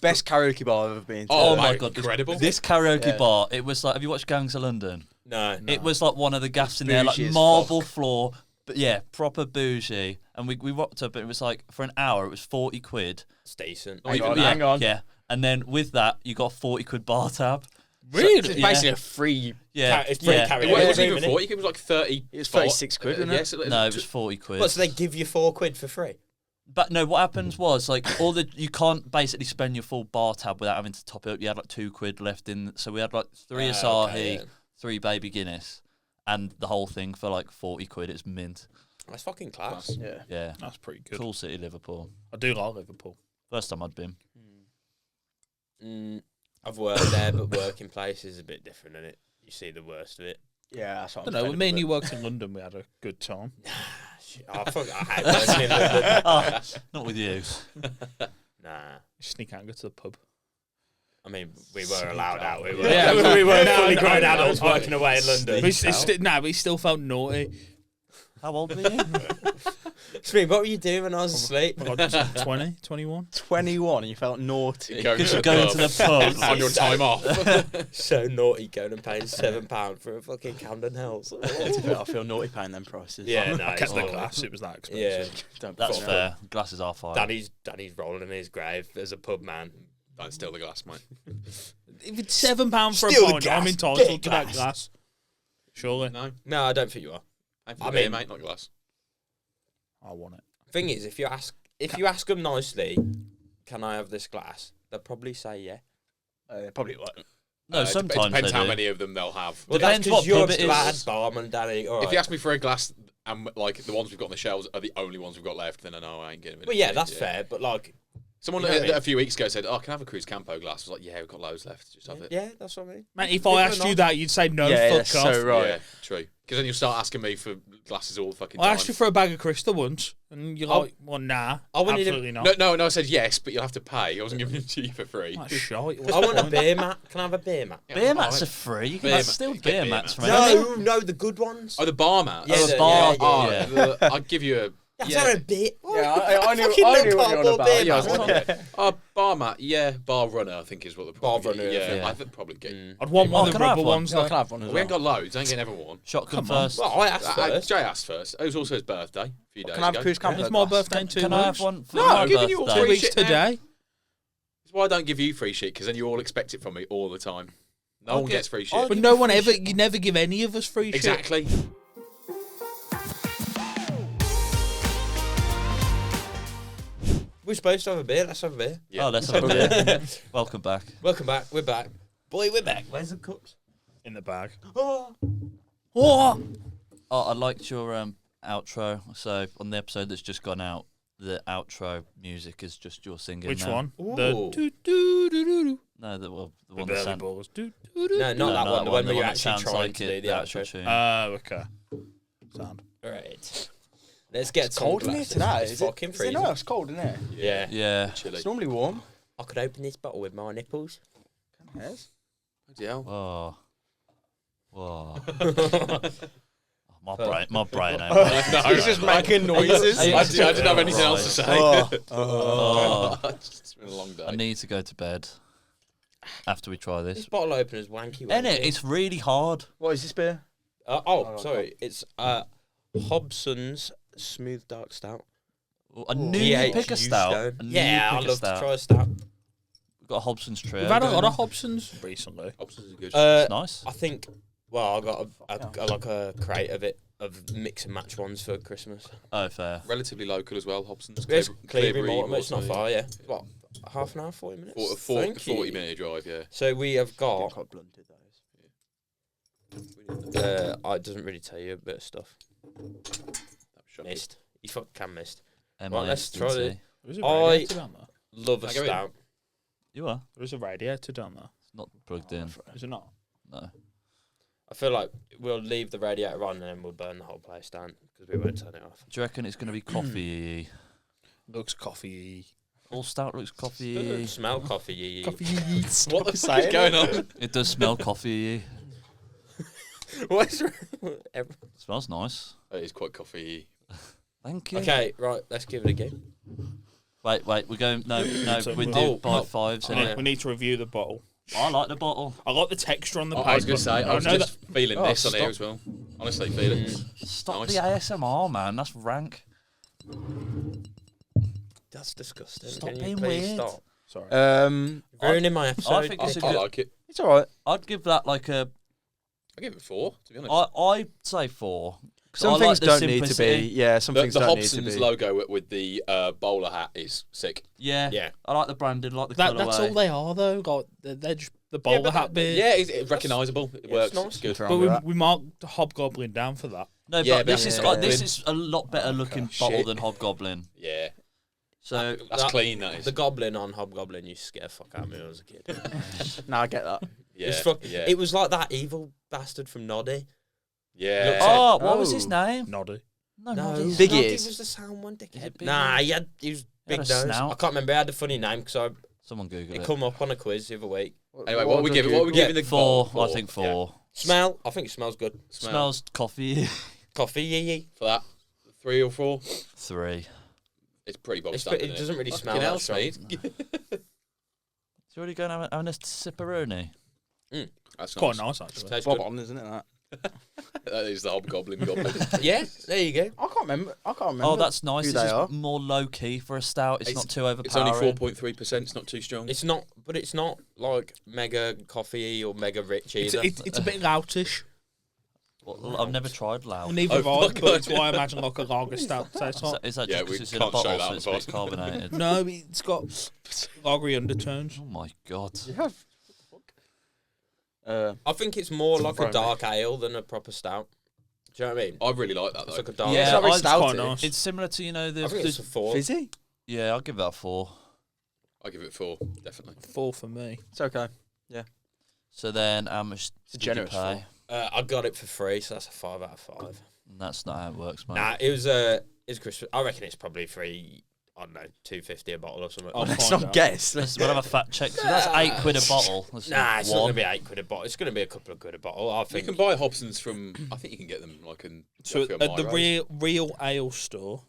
Best karaoke bar I've ever been to. Oh my god, incredible! This karaoke bar, it was like. Have you watched Gangs of London? No. It was like one of the gaffs in there, like Bougie as marble fuck. floor. But yeah, proper bougie. And we rocked up, and it was like for an hour, it was 40 quid. It's decent. Not even Yeah, hang on. Yeah, and then with that, you got a 40 quid bar tab. Really? It's Yeah. basically a free. Yeah, It's free yeah. karaoke. It wasn't room, even innit? 40. It was like 30. It was 36 quid, wasn't it? Yes. No, it was 40 quid. What, so they give you £4 for free? But no, what happens was like you can't basically spend your full bar tab without having to top it up. You had like 2 quid left in, so we had like 3 Asahi, okay, yeah. 3 Baby Guinness, and the whole thing for like 40 quid. It's mint. That's fucking class. Yeah. Yeah, That's pretty good. cool city, Liverpool. I do like Liverpool. First time I'd been. I've worked there, but working place is a bit different, isn't it? You see the worst of it. Yeah, that's what I I'm don't know. saying. When me and you worked in London, we had a good time. I hate working in London. Oh, not with you. Nah. Sneak out and go to the pub. I mean, we were allowed out. We were, Yeah, we were no, fully no, grown no, adults no. working away in London. We still felt naughty. How old were you? Smee, what were you doing when I was asleep? Like 20, 21. 21 and you felt naughty. Because you're going to the pub. on your time off. So naughty going and paying £7 for a fucking Camden Hills. I feel naughty paying them prices. Yeah, no, I it's kept the not. glass. It was that expensive. Yeah, Don't That's fuck fair. Glasses are fine. Danny's rolling in his grave as a pub man. Don't steal the glass, mate. If it's £7 for Steal a the pint, glass. I'm entitled Get to that glass. glass. Surely. No, No, I don't think you are. I I mean, mean- mate, not glass. I want it. Thing is, if you ask them nicely, can I have this glass? They'll probably say yeah. Probably won't. No, It sometimes depends they how do. many of them they'll have. Well, Depends that's what because you're pub it a bad is. barman, Danny. All right. If you ask me for a glass, and like the ones we've got on the shelves are the only ones we've got left, then I know I ain't getting it. well, yeah, that's fair. But like, Someone You know what I mean? a few weeks ago said, "Oh, can I have a Cruz Campo glass?" I was like, "Yeah, we've got loads left. Just have it." yeah, that's what I mean. Mate, if People I are asked you not- that, you'd say no, Yeah, fuck that's off. so right. Yeah, true. Because then you'll start asking me for glasses all the fucking I time. asked you for a bag of Crystal once, and you're like, well, nah, I wanted absolutely not. No, I said yes, but you'll have to pay. I wasn't giving it to you for free. That's shite. I want a beer mat. Can I have a beer mat? Beer mats are free. You can Beer still mat- beer beer mats from mats. anything. No, the good ones. Oh, the bar mat. Yeah, Oh, the- a bar. yeah, Yeah. I'll give you a. That's Yeah. not a beer. Yeah, I knew Fucking what little you're on cardboard about. beer Yeah, I mat, was wasn't like, Oh, bar mat. Yeah, bar runner. I think is what the Bar probably runner, Yeah, yeah. I think probably get. I'd want one of the can I have rubber one? ones. I Though. can have one as We well. ain't got loads. I ain't getting everyone. Shotgun Come on. first. Well, I asked first. Jay asked first. It was also his birthday a few days Can I have ago. a Cruz Campo? It's my glass? birthday in 2 Can I have weeks. one for No, my I'm giving you all birthday? 2 free weeks shit now. today. That's why I don't give you free shit, because then you all expect it from me all the time. No one gets free shit. But no one ever, you never give any of us free shit. Exactly. We're supposed to have a beer. Let's have a beer. Yeah. Oh, let's have a beer. Welcome back. Welcome back. We're back. Boy, we're back. Where's the cups? In the bag. Oh. Oh! Oh, I liked your outro. So on the episode that's just gone out, the outro music is just your singing. Which now. one? Ooh. The doo-doo-doo-doo-doo. No, the The one that belly sound, balls. No, Doo-doo-doo. not no, that one. The one where you're that actually sounds trying like to it, do the actual outro. tune. Oh, okay. Sound. Right. Let's get It's cold in here glasses. today. It's Is it? fucking Is it freezing. no, it's cold in here. Yeah. Yeah. Chilly. It's normally warm. I could open this bottle with my nipples. Yes. Bloody hell. Oh. Whoa. My brain. He's just making noises. I didn't have anything else to say. Oh. It's been a long day. I need to go to bed after we try This this. bottle opener's wanky. Innit? wanky. It's really hard. What is this beer? Sorry. It's Hobson's Smooth Dark Stout. I knew PH you'd pick a stout. Stone. I knew Yeah, you'd I'd pick a love stout. to try a stout. We've got a Hobson's trio. We've had a going lot on. of Hobsons recently. Options is good. It's nice. I think. Well, I got like a crate of it of mix and match ones for Christmas. Oh, fair. Relatively local as well. Hobson's. It's Clearbury, Clearbury Mortimer. It's not Waterloo. far. Yeah. What? Half an hour, 40 minutes. 40 minute drive, yeah. So we have got. Quite blunted those. It doesn't really tell you a bit of stuff. That was shocking. Missed. You fucking can missed. M-I-S-T-T. let's try it. There is a I- radiator down there. Love a Can I go in? stout. You are? There is a radiator down there. It's not plugged in. Is it not? No. I feel like we'll leave the radiator on and then we'll burn the whole place down because we won't turn it off. Do you reckon it's going to be coffee? Looks coffee. All stout looks coffee. Doesn't smell coffee. Coffee. What the fuck is going on? It does smell coffee. What's wrong? It smells nice. It is quite coffee. Thank you. Okay, right. Let's give it a go. Wait, we're going. No, So we we'll- do Oh, by oh, fives. We innit? need to review the bottle. I like the bottle. I like the texture on the I was going paper. to say, I was know just feeling Oh, this on here stop. as well. Honestly, feel it. Stop Nice. the ASMR, man. That's rank. That's disgusting. Stop Can you being please weird. stop? Sorry. Ruining my episode. think I, it's a I good- like it. It's all right. I'd give that like a. I give it 4, to be honest. I'd say 4. 'Cause Some I things like the don't need to be. simplicity. Yeah, some The things don't need to Hobson's be. logo with the bowler hat is sick. Yeah, Yeah. I like the branding, like the That's colourway. all they are, though. Got they're just the bowler hat beer. Yeah, it's recognisable. It works. nice. It's good. But we marked Hobgoblin down for that. No, Yeah, but this but- is yeah. this is a lot better looking bottle Shit. than Hobgoblin. Yeah, So that's clean. That is. The goblin on Hobgoblin used to scare the fuck out of me when I was a kid. No, I get that. Yeah, It's fuck- yeah, It was like that evil bastard from Noddy. yeah. oh, what was his Oh. name? Noddy. No, No, not his- Big Noddy ears. was the sound one, dickhead. it Big Nah, Ears? he was He had big a nose. snout. I can't remember. He had a funny name because Someone Google it it. come up on a quiz the other week. Anyway, what are we giving? What are we Yeah, giving the 4. bottle? I think 4. Smell. I think it smells good. Smells coffee. Coffee, yee. For that, 3 or 4. 3. It's pretty bog It's standard. it doesn't really smell Fucking hell, that strong. mate. So already going having a sipperoni? That's Quite nice. nice, actually. Tastes Bob good. on, isn't it? That. That is the Hobgoblin goblin. Yeah, there you go. I can't remember. Oh, that's nice. who It's they just are. more low key for a stout. It's not too It's only overpowering. 4.3%. It's not too strong. It's not, but it's not like mega coffee or mega rich It's, either. it's a bit loutish. Well, I've never tried loud. Neither have Oh, I, fuck. but it's why I imagine like a lager stout tastes Is like. that, is that Yeah, just we 'cause it's in a can't show bottle, that so on it's the a bit carbonated? No, it's got lagery undertones. Oh my god! I think it's more like a Friendly. dark ale than a proper stout. Do you know what I mean? I really like that It's though. like a dark Yeah, it's not very I'd- stouty. quite nice. It's similar to I think it's a 4. Fizzy. yeah. I'll give that a 4. I give it 4, definitely. 4 for me. It's okay. So then, how much It's a did you generous pay? I got it for free, so that's a 5 out of 5. That's not how it works, mate. Nah, it's Christmas. I reckon it's probably free. I don't know, $2.50 a bottle or something. I'll Let's find not out. guess. We'll have a fact check. So that's £8 a bottle. That's Nah, it's not one. gonna be £8 a bottle. It's gonna be a couple of quid a bottle. I You think. can buy Hobson's from. I think you can get them like in. So Jeffrey at the O'Meara's. real ale store,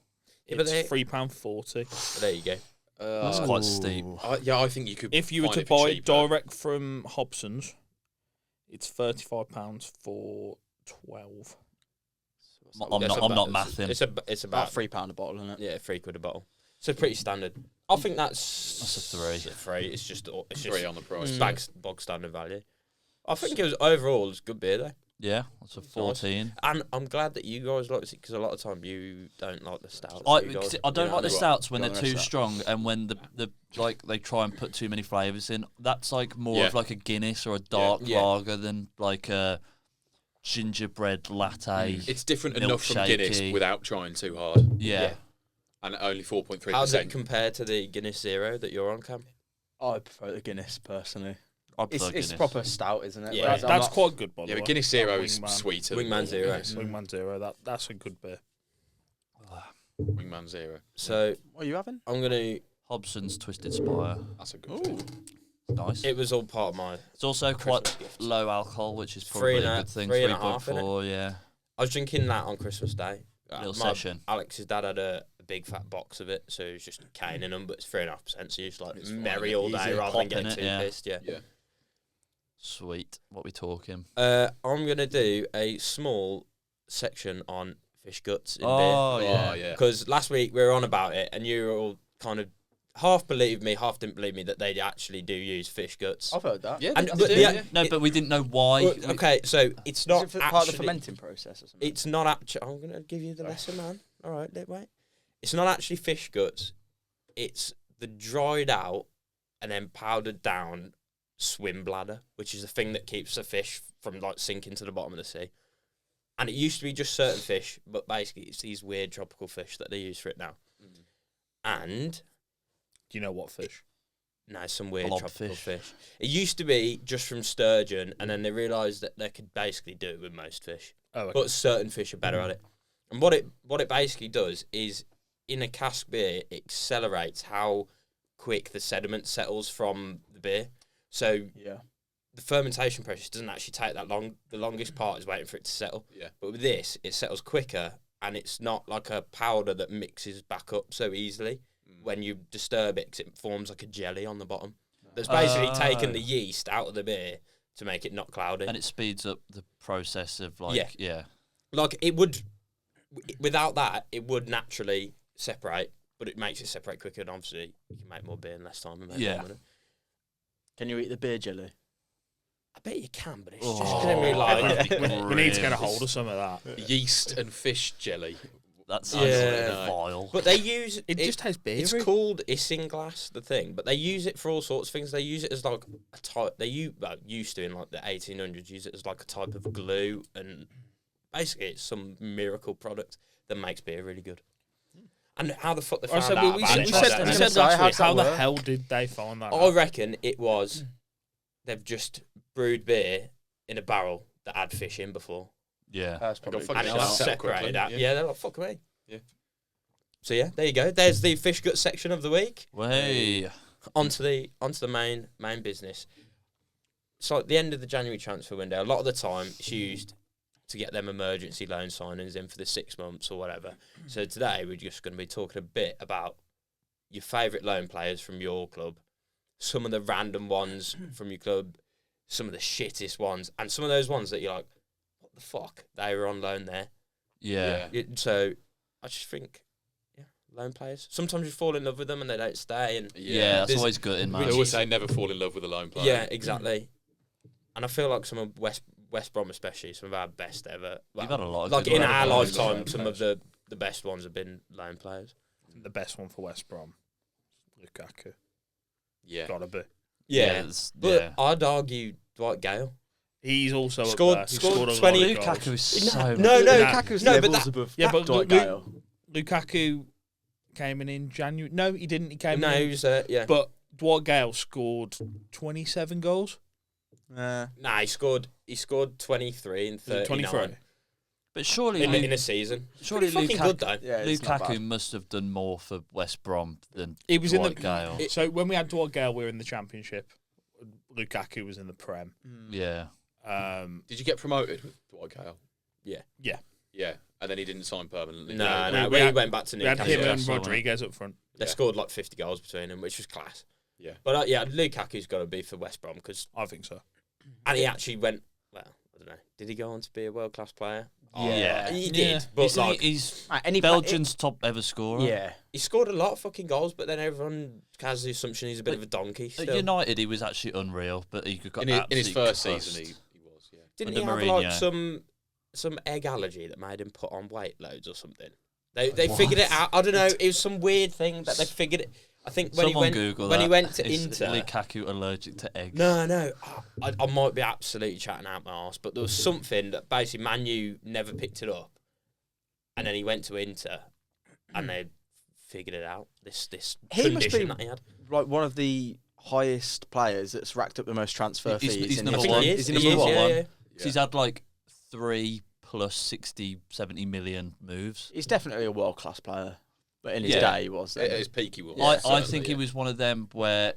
Yeah, but it's they- £3.40. There you go. That's quite steep. Yeah, I think you could. If you were find to it for buy cheaper. direct from Hobson's, it's £35 for 12. I'm It's not about- mathing. It's about About £3 a bottle, isn't it? yeah, £3 a bottle. So pretty standard. I think that's That's a 3. It's a 3. It's just 3 on the price. bog standard value. I think it was overall it's good beer though, Yeah, that's a 14. and I'm glad that you guys liked it because a lot of time you don't like the stouts. I you guys, don't you like know. the stouts when Go they're on the too rest of strong and when the like they try and put too many flavors in. That's like more Yeah. of like a Guinness or a dark Yeah. lager than like a gingerbread latte. It's different enough from Guinness Milkshakey. without trying too hard, Yeah. and only 4.3%. How does it compare to the Guinness Zero that you're on, Cam? I prefer the Guinness personally. I It's prefer Guinness. proper stout, isn't it? Yeah. Whereas I'm That's not- quite good, by the Yeah, way. but Guinness Zero That is Wingman. sweeter. Wingman than Zero. Guinness. Wingman Zero, that's a good beer. Wingman Zero. So What are you having? I'm gonna. Hobson's Twisted Spire. That's a good. Ooh. Nice. It was all part of my. It's also quite Christmas gift. low alcohol, which is Three probably and a a- good thing. 3.5, innit? 3.4, yeah. I was drinking that on Christmas Day. Little My- session. Alex's dad had a big fat box of it, so he was just caning them, but it's 3.5%, so you're just like It's fine, merry yeah. all day Easy rather than pop, getting innit? too Yeah. pissed. Yeah. Yeah. Sweet. What we talking? I'm gonna do a small section on fish guts in beer. Oh, Oh yeah. yeah. Because last week we were on about it, and you were all kind of half believed me, half didn't believe me that they actually do use fish guts. I've heard that. Yeah, And- they but do, the- yeah. No, but we didn't know why. Well, okay, so it's Is not it for actually part of the fermenting process or something? It's not actually. I'm gonna give you the lesson, man. All right, wait. It's not actually fish guts. It's the dried out and then powdered down swim bladder, which is the thing that keeps the fish from like sinking to the bottom of the sea. And it used to be just certain fish, but basically it's these weird tropical fish that they use for it now. And Do you know what fish? no, some weird Blobfish. tropical fish. It used to be just from sturgeon, and then they realised that they could basically do it with most fish. Oh, okay. But certain fish are better at it. And what it basically does is, in a cask beer, it accelerates how quick the sediment settles from the beer. So Yeah. the fermentation process doesn't actually take that long. The longest part is waiting for it to settle. Yeah. But with this, it settles quicker, and it's not like a powder that mixes back up so easily. when you disturb it, 'cause it forms like a jelly on the bottom. That's basically taken the yeast out of the beer to make it not cloudy. And it speeds up the process of like yeah. Like it would, without that, it would naturally separate, but it makes it separate quicker. And obviously, you can make more beer in less time. And make more money. Can you eat the beer jelly? I bet you can, but it's just going to be like We need to get a hold of some of that. Yeast and fish jelly. That sounds Yeah. vile. But they use It just tastes beery. It's called isinglass, the thing, but they use it for all sorts of things. They use it as like a type. Used to in like the 1800s use it as like a type of glue, and basically it's some miracle product that makes beer really good. And how the fuck they found out we about said, it? we I said, don't we know. said last How week, does that how the work? hell did they find that I out? reckon it was they've just brewed beer in a barrel that had fish in before. Yeah. That's probably fucking And it shut was up separated quickly, out. yeah. Yeah, they're like, fuck me. Yeah. So yeah, there you go. There's the fish gut section of the week. Way. Onto the main business. So at the end of the January transfer window, a lot of the time it's used to get them emergency loan signings in for the 6 months or whatever. So today we're just going to be talking a bit about your favourite loan players from your club, some of the random ones from your club, some of the shittest ones, and some of those ones that you're like, what the fuck? They were on loan there. Yeah. So I just think, loan players. Sometimes you fall in love with them and they don't stay. And Yeah, that's There's- always good in They man. always say never fall in love with a lone player. yeah, exactly. And I feel like some of West Brom especially, some of our best ever. Well, We've had a lot of like good in loan our players. lifetime, some of the best ones have been loan players. The best one for West Brom, Lukaku. Yeah. Gotta be. Yeah, it's- but yeah. I'd argue Dwight Gale. He's also Scored- up there. He scored a lot 20 of goals. Lukaku is so No, much- no, Lukaku's no, but levels that- above Yeah, but Dwight Lu- Gale. Lukaku came in January. No, he didn't. He came No, he in. was yeah. But Dwight Gale scored 27 goals. Nah, he scored 23 and 39 23. But surely, in a season. surely Pretty fucking Lukaku, good though. Yeah, it's not Lukaku bad. must have done more for West Brom than He was in Dwight the. Gale. So when we had Dwight Gale, we were in the Championship. Lukaku was in the Prem. Yeah. Did you get promoted with Dwight Gale? Yeah. Yeah. Yeah. And then he didn't sign permanently. No, we we had- went back to We had Newcastle. him and Newcastle, Rodriguez up front. They scored like 50 goals between them, which was class. Yeah. But yeah, Lukaku's got to be for West Brom because, I think so. and he actually went. Well, I don't know. Did he go on to be a world class player? Yeah. he Yeah. did. But he's, like, he's Any Belgium's top ever scorer. Yeah. he scored a lot of fucking goals, but then everyone has the assumption he's a bit But of a donkey. At Still. United, he was actually unreal, but he got In his absolutely first crushed. season, he was, yeah. Didn't he under have like Mourinho. some egg allergy that made him put on weight loads or something? They What? figured it out. I don't know. It was some weird thing that they figured it. I think when Someone he went Google when that. he went to Is Inter. Lukaku allergic to eggs? No. I might be absolutely chatting out my arse, but there was something that basically Man U never picked it up, and then he went to Inter, and they figured it out. This He must condition be that he had. like one of the highest players that's racked up the most transfer He's- fees. he's in number history. one. Is he He's number number one? one. Yeah. 'Cause he's had like 3 plus 60, 70 million moves. He's definitely a world class player, but in his Yeah. day he was. At his peak, he was. I certainly, think he yeah. was one of them where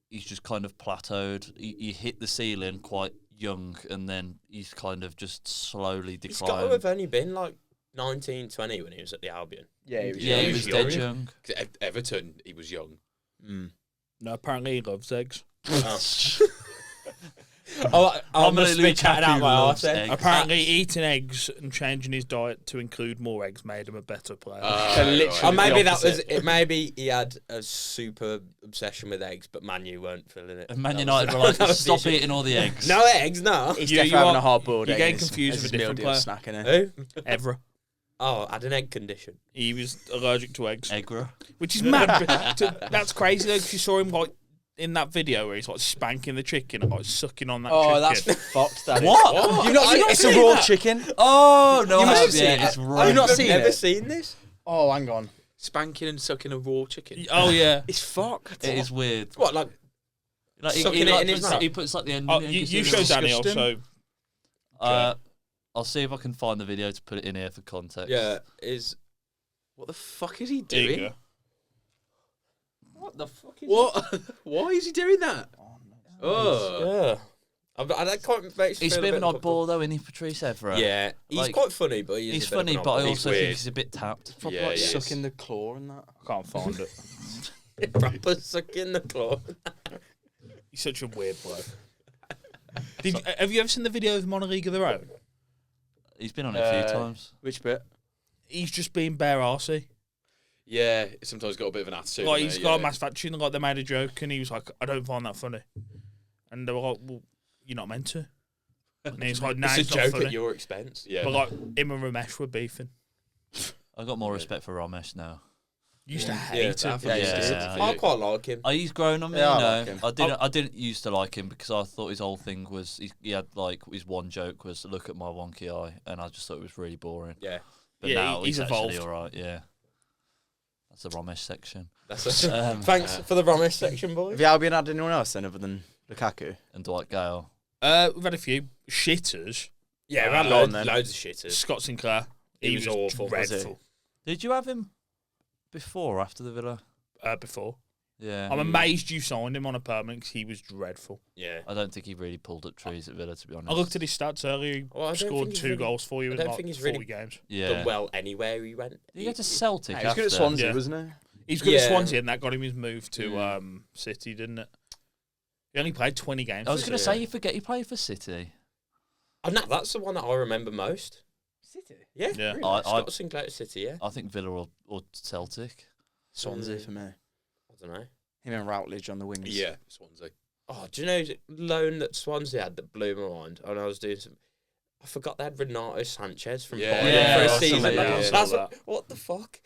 he's just kind of plateaued. He hit the ceiling quite young, and then he's kind of just slowly He's got to declined. have only been like 19, 20 when he was at the Albion. Yeah, he was. Yeah, he he was was dead young. young. 'Cause at Everton, he was young. Mm. No, apparently he loves eggs. I must be chatting out my arse then. eggs. Apparently eating eggs and changing his diet to include more eggs made him a better player. So literally- Or the maybe that was opposite. it. Maybe he had a super obsession with eggs, but Man U weren't filling it. And Man That United was- were like, that was the stop issue. eating all the eggs. No eggs, no. He's You- definitely you having are- a hard boiled you're egg. getting as his- confused as with his a meal different deal snack, innit? Who? Evra. Oh, I had an egg condition. He was allergic to eggs. Eggra. Which is mad. That's crazy though, because you saw him like in that video where he's like spanking the chicken and like sucking on that chicken. Oh, that's fucked. That is. What? You've not seen it? It's a raw chicken. Oh no! You must I have have, seen yeah, it. it's I've right. not seen never it. seen this. Oh, hang on. Spanking and sucking a raw chicken. Oh yeah. It's fucked. It is weird. What, like Like, Sucking it like in his puts, mouth? he puts like the end. Oh, in it, you see show it. Danny disgusting. also. I'll see if I can find the video to put it in here for context. yeah, is What the fuck is he There you doing? go. what the fuck is What? Why is he doing that? Oh. Yeah. I can't make He's a bit of an oddball though, isn't he, Patrice Evra? Yeah, he's Like, quite funny, but He's funny, but I also think weird. he's a bit tapped. Proper Yeah, like he is. sucking the claw and that. I can't find it. proper sucking the claw. He's such a weird bloke. Have you ever seen the video of him on A League of Their Own? He's been on it a few times. Which bit? He's just being bare arsey. Yeah, sometimes got a bit of an attitude. Like, hasn't he's he? got a Yeah. massive attitude, and like, they made a joke, and he was like, I don't find that funny. And they were like, well, you're not meant to. And he's like, nah, It's it's a not joke funny. at your expense. Yeah. But like, him and Ramesh were beefing. I got more respect for Ramesh now. You used to Yeah, hate him. definitely. Yeah. I quite like him. He's grown on me, Yeah, I you know. like him. I didn't used to like him because I thought his whole thing was he had like his one joke was look at my wonky eye, and I just thought it was really boring. Yeah, But Yeah, now he's he's actually evolved. all right. Yeah, that's the Ramesh section. that's Thanks for the Ramesh section, boys. Have Albion had anyone else then other than Lukaku? and Dwight Gale. We've had a few shitters. Yeah, we had Go on loads, then. loads of shitters. Scott Sinclair. He was awful. Dreadful. Did you have him before or after the Villa? Before. Yeah, I'm amazed you signed him on a permanent because he was dreadful. Yeah. I don't think he really pulled up trees at Villa, to be honest. I looked at his stats earlier. He Well, I don't scored think he's 2 really- goals for you I in don't like think he's 40 really- games. Yeah, Done well anywhere he went. did he go to Celtic? He was good at after? Swansea, Yeah. wasn't he? He's good at Yeah. Swansea, and that got him his move to City, didn't it? He only played 20 games. I was for going to City. say, you forget he played for City. Oh, no, that's the one that I remember most. City. Yeah. Yeah. Really. I- Scott Sinclair at City, yeah. I think Villa or Celtic. Swansea for me. I don't know. Him and Routledge on the wings. Yeah, Swansea. Oh, do you know the loan that Swansea had that blew my mind? And I was doing some. I forgot they had Renato Sanchez from Yeah. Bayern Yeah, for I a saw season. that, yeah, I saw That's that. what the fuck?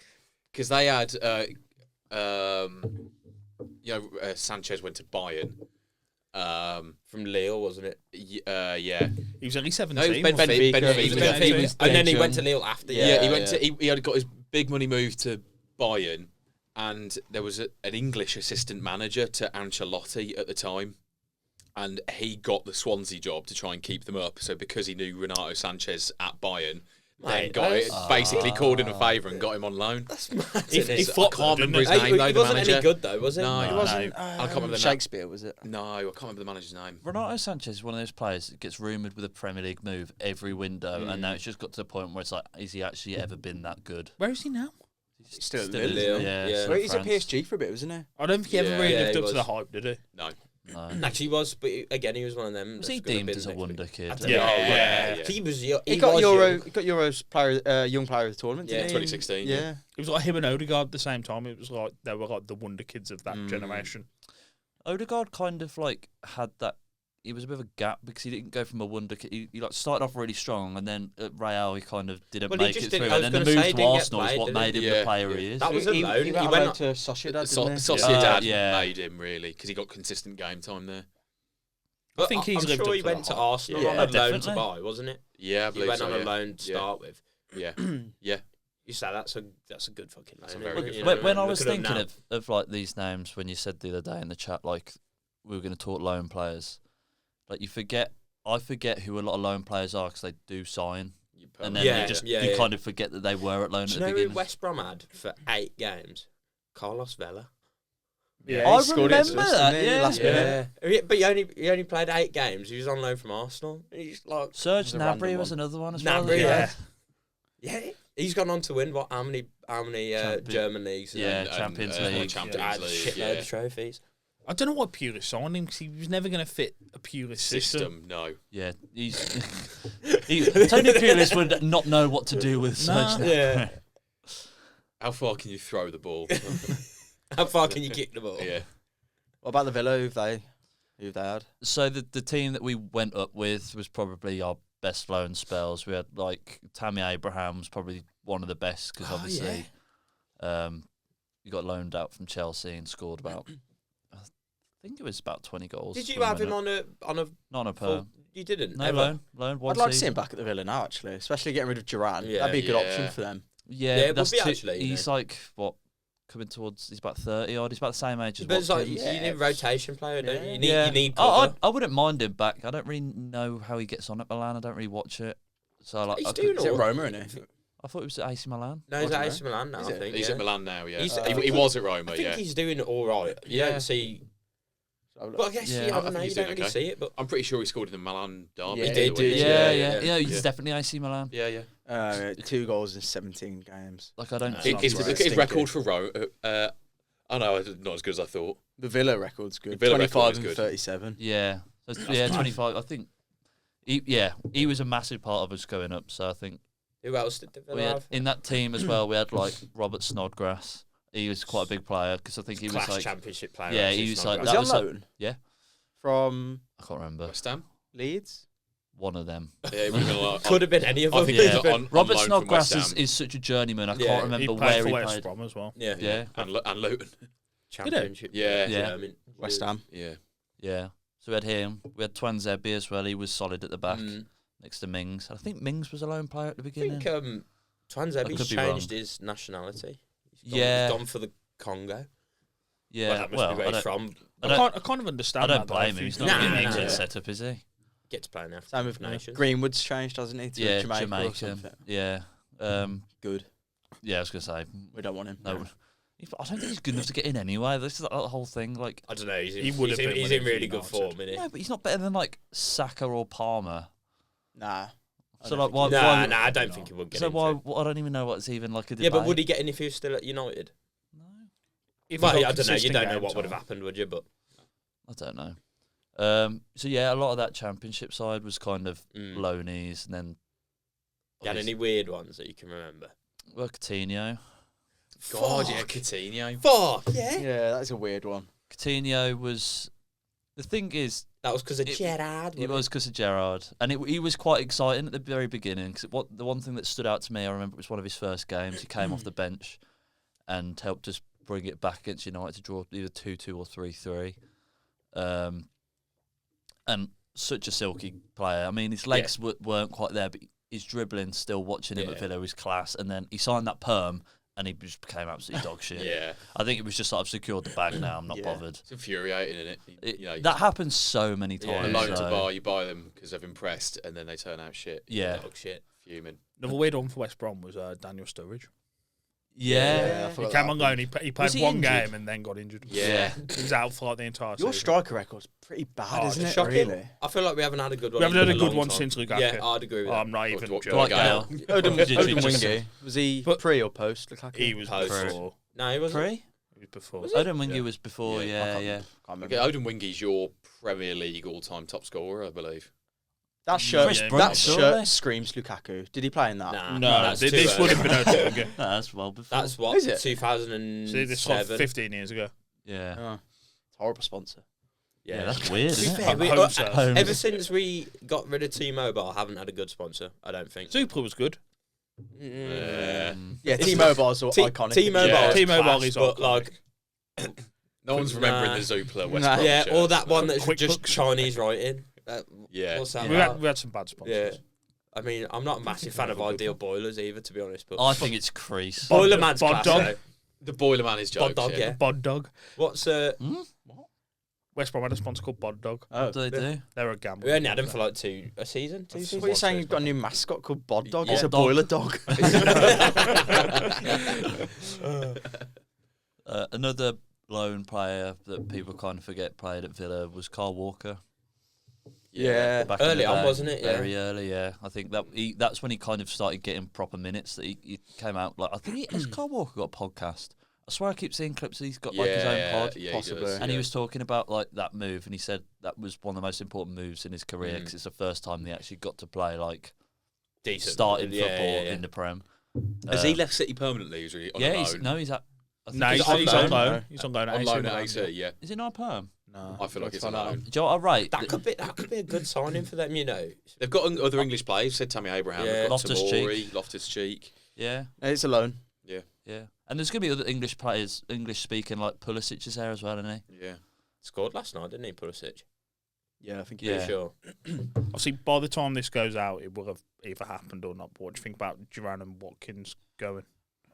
Because they had, Sanchez went to Bayern. From Lille, wasn't it? Yeah. He was only 17. No, it was wasn't he? Benfica. He was Yeah, Benfica. he was And then he Belgium. went to Lille after. Yeah, Yeah, he went to. He had got his big money move to Bayern, and there was an English assistant manager to Ancelotti at the time, and he got the Swansea job to try and keep them up. So because he knew Renato Sanchez at Bayern, then Mate, got it, that's- basically called in a favour and got him on loan. That's mad. He isn't it? flopped, I can't didn't remember his he? name though. He The wasn't manager. any good though, was he? No, It he wasn't. I can't remember the name. Shakespeare, was it? No, I can't remember the manager's name. Renato Sanchez is one of those players that gets rumoured with a Premier League move every window, and now it's just got to the point where it's like, is he actually ever been that good? Where is he now? He's still at is, Lille. yeah. Yeah. still Well, in he's at France. PSG for a bit, wasn't he? I don't think he ever Yeah. really Yeah, lived he up to the was. hype, did he? No. No. Actually, he was, but again, he was one of them. Was that's he gonna deemed been as a next wonder week. kid? Yeah. He was. He He got was Euro. young. He got Euros player, young player of the tournament. Yeah, didn't he? 2016, Yeah. yeah. It was like him and Odegaard at the same time. It was like they were like the wonder kids of that generation. Odegaard kind of like had that. He was a bit of a gap because he didn't go from a wonder kid. He like started off really strong, and then at Real he kind of didn't Well, he make just it didn't- through. I And was then the gonna move say, to didn't get Arsenal is played, what did made he? him the Yeah, player yeah. he is. That was a loan. He He went went on up to Sociedad, didn't he? Sociedad yeah. made him really because he got consistent game time there. I think he's I'm lived sure up he to went the to hype. Arsenal Yeah, on a loan to definitely. buy, wasn't it? Yeah, I He believe went so, on a yeah. loan to Yeah. start with. Yeah, yeah. You say that's a good fucking loan. a isn't very it? good You fucking know, When I look was at 'em thinking now. of like these names, when you said the other day in the chat, like we were going to talk loan players, like I forget who a lot of loan players are because they do sign, and then Yeah, you kind of forget that they were at loan Do at you the know who beginning. West Brom had for 8 games? Carlos Vela. Yeah, I he scored it remember to us, that, didn't he, yeah. last minute. But he only played 8 games. He was on loan from Arsenal. He's like, Serge was a random Gnabry was one. another one as well. Gnabry, yeah. yeah, he's gone on to win how many German leagues? Yeah, Champions League. Had a shitload yeah. of trophies. I don't know why Pulis signed him because he was never going to fit a Pulis system. System, no. Yeah, Tony Pulis would not know what to do with Serge Gnabry. Yeah. How far can you throw the ball? How far can you kick the ball? yeah. What about the Villa? Who they had? So the team that we went up with was probably our best loan spells. We had like Tammy Abraham's probably one of the best because obviously he got loaned out from Chelsea and scored about I think it was about 20 goals. Did you from have him minute. on a Not on a full? perm. You didn't. No ever? loan. One I'd like to see season. him back at the Villa now, actually, especially getting rid of Duran. Yeah. That'd be a good Yeah. option for them. Yeah, Yeah, it would that's be too- actually, you He's know. like what coming towards. He's about 30 odd. He's about the same age as But it's like Watkins. you need a rotation player, don't you? Yeah. You need I cover. wouldn't mind him back. I don't really know how he gets on at Milan. I don't really watch it. So like, He's I doing Is it all- Roma, isn't he? I thought it was at AC Milan. No, he's I at don't AC Milan now. Is I it? think He's yeah. at Milan now, yeah. He's- He was at Roma, I think yeah. he's doing it all right. You Yeah. don't see But I guess Yeah, I I don't think know. he's You don't doing really okay. see it, but I'm pretty sure he scored in the Milan derby. Yeah, the he other did, week. Yeah, he's yeah. definitely AC Milan. Yeah. 2 goals in 17 games. Like I don't. No. think Is Sounds the right. his record for Rome? Oh no, not as good as I thought. The Villa record's good. The Villa record 25 is and good. 37. Yeah, yeah, 25. I think. He was a massive part of us going up. So I think who else did the we Villa had have? in that team as well. We had like Robert Snodgrass. He was quite a big player because I think he was Class like Championship player. Yeah, actually, he it's was not like- bad. Was he on was like- loan? yeah. From I can't remember West Ham. Leeds? one of them. Yeah, it would have been on, Could have been any of I them. think Yeah. he was on Robert loan from West Snodgrass Ham. is such a journeyman. I Yeah, can't He remember played where for he West played. Brom as well. Yeah, Yeah, and Luton. Championship. Yeah. Yeah. I mean, West Ham. Yeah. yeah. So we had him. We had Twanzebe as well. He was solid at the back Mm. next to Mings. I think Mings was a lone player at the I beginning. think I Twanzebe's could be changed wrong. his nationality. Yeah. He's gone for the Congo. yeah, Well, that must well, be where I he's don't, from. I I don't, can't kind of understand I don't that, though, blame if him. He's you- not Nah, getting nah, into nah. the setup, is he? Get to play now. Same with Nations. Greenwood's changed, hasn't he? To Yeah, Jamaica or Jamaican. something. Yeah. Good. Yeah, I was gonna say We don't want him. no. I don't think he's good enough to get in anyway. This is the whole thing. Like, I don't know. He's He in, would he's have in, been he's when in he was really good United. form, isn't he? no, but he's not better than like Saka or Palmer. Nah. I So don't like, think why? he- why Nah, I don't think he would get so into why? it. I don't even know what's even like a debate. Yeah, but would he get in if he was still at United? No, If Well, he I got don't know. You consistent don't know game what would have time. happened, would you? But I don't know. So yeah, a lot of that championship side was kind of loanies, and then you had any weird ones that you can remember? well, Coutinho. God, yeah, Fuck. Coutinho. Fuck yeah. Yeah, that's a weird one. Coutinho was. The thing is, That was because of It- Gerrard. it was because of Gerrard, and he was quite exciting at the very beginning. Because the one thing that stood out to me, I remember it was one of his first games. He came off the bench and helped us bring it back against United to draw either 2-2 or 3-3. And such a silky player. I mean, his legs weren't quite there, but his dribbling, still watching him at Yeah. Villa, was class. And then he signed that perm, and he just became absolutely dog shit. Yeah. I think it was just like, I've secured the bag now. I'm not Yeah. bothered. It's infuriating, isn't it? You know, That happens so many yeah, times. loan to so- buy, you buy them because they've impressed, and then they turn out shit. Yeah. Dog shit. Fuming. Another weird one for West Brom was Daniel Sturridge. Yeah. I He forgot came that on happened. loan. He Was played he one injured? game and then got injured. Yeah. He was out for like the entire Your season. striker record's pretty bad, Oh, isn't it's it? shocking. Really? I feel like we haven't had a good one. We haven't had in a good long one time. since Lukaku. Yeah, I'd agree with Oh, that. I'm not even Dwight joking. Dwight Gale. Odin Did you just- Wingy. Was he But- pre or post Lukaku? He was Post. before. No, he wasn't. Pre? He was before. Was he? Odin Wingy Yeah. was before, Yeah, yeah, can't yeah. Can't remember. Okay, Odin Wingy's your Premier League all-time top scorer, I believe. That shirt, Chris that Brunt, surely? shirt screams Lukaku. Did he play in that? Nah, No, that's too this early. would have been Odin Wingy. No, that's well before. That's what Is it? 2007. See, this was like 15 years ago. yeah. Oh, it's a horrible sponsor. Yeah, that's weird, To be isn't fair, it? we- Home serve. Home. ever since we got rid of T-Mobile, I haven't had a good sponsor. I don't think. Zoopla was good. Yeah, T-Mobile's all iconic. T-Mobile, Yeah. is T-Mobile class, is but iconic. like, No one's remembering Nah. the Zoopla West Nah. Brom yeah, shirt. or that one that's Quick just Books. Chinese writing. Yeah. What's that? We about? had some bad Yeah. sponsors. I mean, I'm not a massive fan of Ideal Boilers either, to be honest. But I think it's crease. Bod- Boiler Man's Bod class, Dog. though. The Boilerman is Bod jokes. Dog, yeah. Bod Dog. What's West Brom had a sponsor called Bod Dog. Oh. What do they do? They're a gamble. we only had them for like a season, two That's seasons. What are you saying? You've got a new mascot called Bod Dog? Yeah. It's a Bod boiler dog. Another lone player that people kind of forget played at Villa was Carl Walker. Yeah. Back in Early the on, day. wasn't it? Yeah. Very early, yeah. I think that's when he kind of started getting proper minutes. That he came out like I think has Carl Walker got a podcast? I swear I keep seeing clips that he's got like his own pod. Yeah, possibly. He And he was talking about like that move, and he said that was one of the most important moves in his career because it's the first time they actually got to play like Decent. starting Yeah, football yeah, yeah. in the Prem. Has he left City permanently? Is he on Yeah, a he's, loan? no, he's at. I think No, he's he's on on loan. loan. He's on loan at On AC loan at Milan. AC, yeah. Is he not a perm? No, I feel like it's a find out. loan. Do you know what, right? That could be a good signing for them, you know. They've got other English players. Said Tammy Abraham. Yeah. They've got Loftus-Cheek. Tamori, Loftus-Cheek. Yeah, No, it's a loan. Yeah, yeah. And there's gonna be other English players, English speaking, like Pulisic is there as well, isn't he? yeah. Scored last night, didn't he, Pulisic? Yeah, I think Yeah. Pretty sure. Obviously, by the time this goes out, it will have either happened or not. But what do you think about Duran and Watkins going?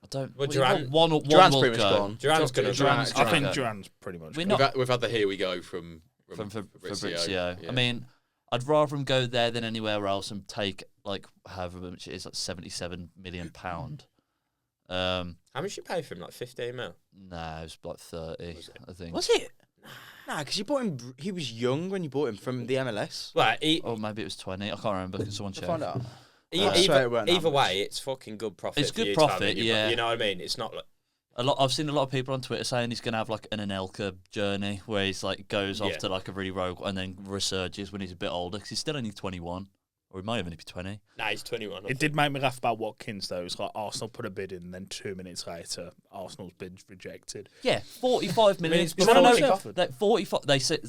I don't. Well, well, Duran- one Duran's will pretty much go. gone. Duran's gonna. Duran's I think go. Duran's pretty much. We're gone. not- We've had the here we go from Fabrizio. Yeah. I mean, I'd rather him go there than anywhere else and take like however much it is, like £77 million. How much you pay for him? Like 15 mil. Nah, it was like 30, I think. Was it? Nah, because you bought him. He was young when you bought him from the MLS. Well, Or maybe it was 20. I can't remember. Can someone check? Find out. E- I swear it weren't that either much. way, it's fucking good profit. It's for good you to have profit, in your- yeah. You know what I mean? It's not like I've seen a lot of people on Twitter saying he's going to have like an Anelka journey where he's like goes off Yeah. to like a really rogue and then resurges when he's a bit older because he's still only 21 or he might even be 20. nah, he's 21. It did make me laugh about Watkins though. It's like Arsenal put a bid in, and then 2 minutes later, Arsenal's bid's rejected. Yeah, 45 million. it's No, no, no, before no. offered. That 45. They said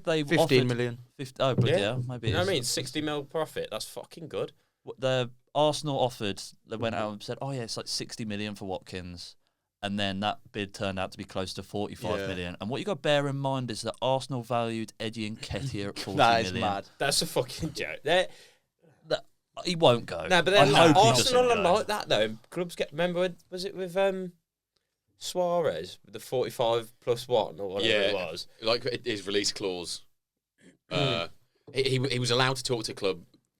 they 15 offered million. 50. Oh, but Yeah. yeah, maybe. You know it what I is. mean? 60 mil profit. That's fucking good. The Arsenal offered. They went out and said, "Oh yeah, it's like 60 million for Watkins." And then that bid turned out to be close to 45 Yeah. million. And what you got to bear in mind is that Arsenal valued Eddie Nketiah at 40 That is million. mad. That's a fucking joke. They're, He won't go. no, but I then hope he Arsenal doesn't are go. like that though. Clubs get. Remember, was it with Suarez with the 45 plus 1 or whatever it Yeah. was? Like his release clause. He was allowed to talk to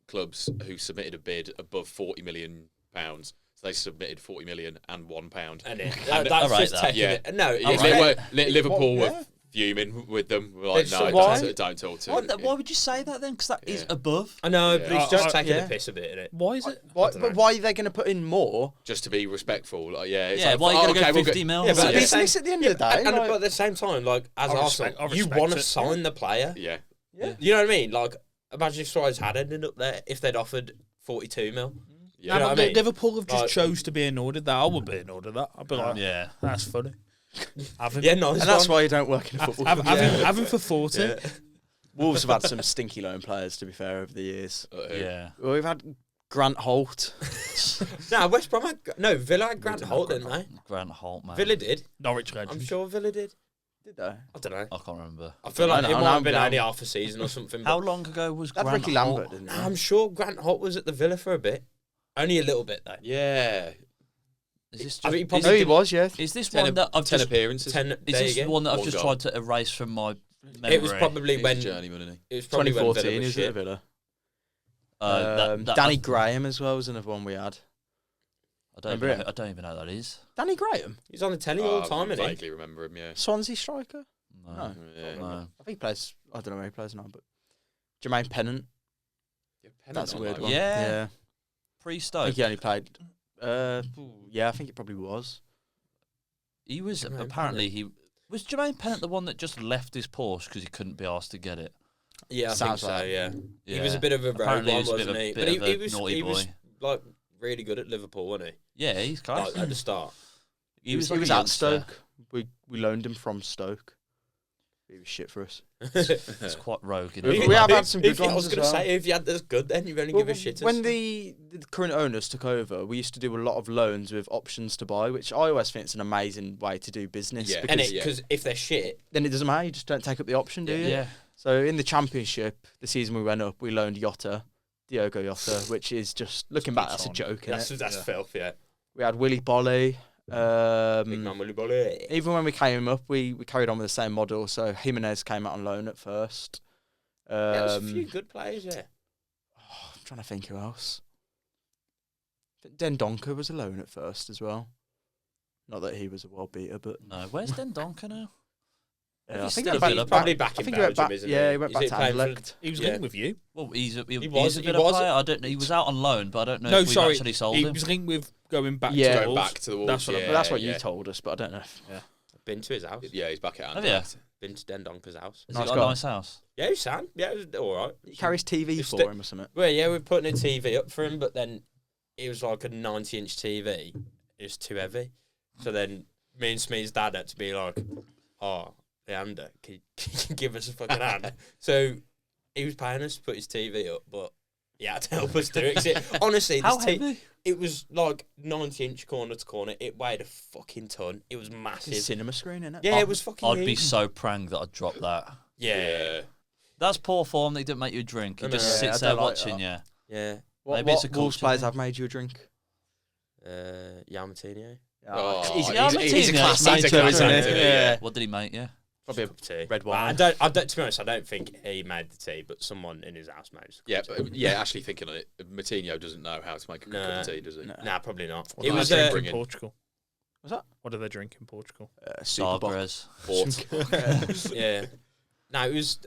clubs who submitted a bid above £40 million. So they submitted 40 million and £1. And it, And- that's alright, just that. taking Yeah. it. No, Yeah, it's Liverpool What? were Yeah. fuming with them. We're like, So no, why? don't talk to Why, him. why would you say that then? Because that is Yeah. above. I know, Yeah. but he's just taking yeah. the piss a bit in it. Why is it? Why, dunno. but why are they going to put in more? Just to be respectful. Like, yeah, it's Yeah, like, why are you oh, going to okay, go we'll 50 mil? Yeah, It's but a yeah. business at the end of the day. And, like- but at the same time, like as I Arsenal, respect you want to it. sign the player. Yeah. You know what I mean? Like, imagine if Suarez had ended up there if they'd offered 42 mil. Yeah. You know No, what but I mean? Liverpool have just Like- chose to be annoyed at that. I would be annoyed at that. I'd be like, Yeah. that's funny. Have him. Yeah, nice. and that's one. why you don't work in a football Have, club. have him for 40. Yeah. Wolves have had some stinky loan players, to be fair, over the years. Yeah. Well, we've had Grant Holt. Nah, West Brom had, no, Villa had Grant Holt, didn't they? Grant Holt, man. Villa did. Norwich legend. I'm sure Villa did. Did they? I don't know. I can't remember. I feel like No, it no, might no, have been no. only half a season or something. How But long ago was That's Grant Ricky Holt? Lambert, didn't I'm they? sure Grant Holt was at the Villa for a bit. Only a little bit, though. Yeah. Is this I think he just, probably No, he did- was, yeah. is this 10, one that I've 10 just, appearances. 10, is there this you go. one that I've One just goal. tried to erase from my memory? It was probably He's when a journeyman, isn't it was probably when Villa 2014, was is it, shit. Villa? That- Danny I, Graham as well was another one we had. I don't Remember even know, him? I don't even know who that is. Danny Graham? He's on the telly he? all the time, I isn't he? vaguely remember him, yeah. Swansea striker? No. No. Yeah. No. I think he plays, I don't know where he plays now, but Jermaine Pennant. That's a weird one. Yeah. I Pre-Stoke. think he only played, yeah, I think it probably was. He was Jermaine apparently was Jermaine Pennant the one that just left his Porsche because he couldn't be asked to get it. Yeah, I Sounds think so. like- Yeah. Yeah. He was a bit of a rogue Apparently he one, was a bit wasn't of a- he? bit But of a he was naughty he was boy. like really good at Liverpool, wasn't Yeah, he's he? class. Like, at the start. He was, like a at youngster. Stoke. We loaned him from Stoke. He was shit for us. It's quite rogue. We Isn't have it? had some good I was ones as going to well. say, if you had this good, then you'd only give a shit. When the current owners took over, we used to do a lot of loans with options to buy, which I always think is an amazing way to do business. Yeah. Because Because if they're shit, then it doesn't matter. You just don't take up the option, do you? Yeah. So in the Championship, the season we went up, we loaned Diogo Jota, which is just looking back, that's a on. joke. that's Innit? that's filth, yeah. We had Willy Bolly. Big man Willy Bolly. Even when we came up, we carried on with the same model. So Jimenez came out on loan at first. There's a few good players, yeah. I'm trying to think who else. Dendonka was a loan at first as well. Not that he was a world beater, but No, where's Dendonka now? yeah, I He's think still he a went Villa back, Probably back I in think he went Belgium, back. isn't Yeah, he? he went Is back he to playing for- Anderlecht. He was Yeah. linked with you. Well, he's a was- bit he of was- player. I don't know. He was out on loan, but I don't know No, if we sorry. actually sold He him. was linked with going back Yeah. to Going Wolves. back to the Wolves. That's what I- yeah, But that's what yeah. you told us, but I don't know. I've been to his house. Yeah, he's back at Have you? Anderlecht. Been to Dendonka's house. Has Nice he got guy. a nice house? Yeah, he's sound. Yeah, it was all right. He carries TV It's for sti- him or something. Well, yeah, we're putting a TV up for him, but then it was like a 90-inch TV. It was too heavy. So then me and Smee's dad had to be like, oh, Leander, can you give us a fucking hand? So he was paying us to put his TV up, but he had to help us do it. 'Cause honestly, How this heavy? it was like 90-inch corner to corner. It weighed a fucking ton. It was It's a massive. cinema screen, isn't it? Yeah, it was fucking I'd be huge. so pranged that I'd drop that. Yeah. That's poor form. They didn't make you a drink. He I just know. Yeah, sits I there don't like watching that. you. Yeah. What, Maybe it's what a Wolves culture players thing. have made you a drink? Yao Martino. Oh, he's, Yeah, he's a Martinez, class mate. actor, isn't He's a he? class actor, What did he make? Yeah. Probably a Cup of tea. red But wine. I don't. To be honest, I don't think he made the tea, but someone in his house made. Yeah, actually thinking on it, Martinho doesn't know how to make a cup of tea, does he? No. Nah, probably not. What It do was they drink bring in in- Portugal. What's that? What do they drink in Portugal? Super box. Sagres. Port. yeah. No, it was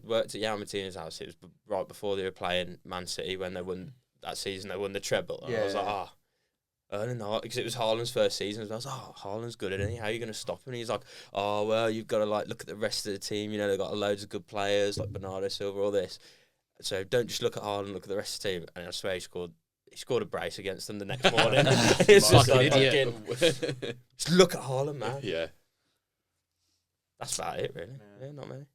worked at Jan Martina's house. It was right before they were playing Man City when they won that season. They won the treble. And I was like, Erling Haaland, because it was Haaland's first season. I was like, Haaland's good, isn't he? How are you going to stop him? And he's like, oh, well, you've got to like look at the rest of the team. You know, they've got loads of good players like Bernardo Silva, all this. So don't just look at Haaland, look at the rest of the team. And I swear he scored a brace against them the next morning. It's just like, just look at Haaland, man. Yeah. That's about it, really. Yeah, not many.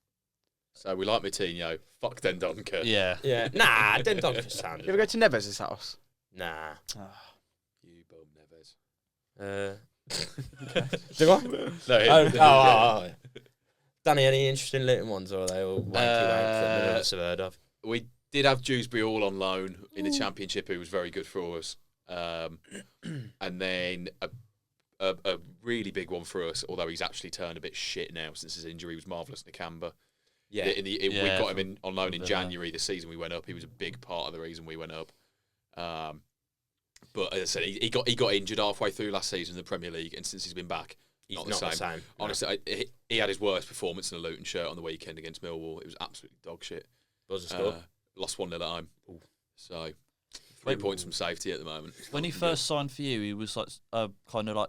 So we like Moutinho. Fuck Dendoncker. Yeah. Yeah. Nah, Dendonker's sound. You ever go to Neves' house? Nah. You bum Neves. Do I? No. Yeah. Danny, any interesting Luton ones, or are they all wanky that none of us have heard of? We did have Dewsbury all on loan in the Championship, who was very good for us. And then a really big one for us, although he's actually turned a bit shit now since his injury, was Marvellous Nakamba. Yeah. We got him on loan in January, the season we went up. He was a big part of the reason we went up. But as I said, he got injured halfway through last season in the Premier League, and since he's been back, He's not the same. Honestly, he had his worst performance in a Luton shirt on the weekend against Millwall. It was absolutely dog shit. What was the score? Lost 1-0 at home. So 3 points from safety at the moment. When he first signed for you, he was like kind of like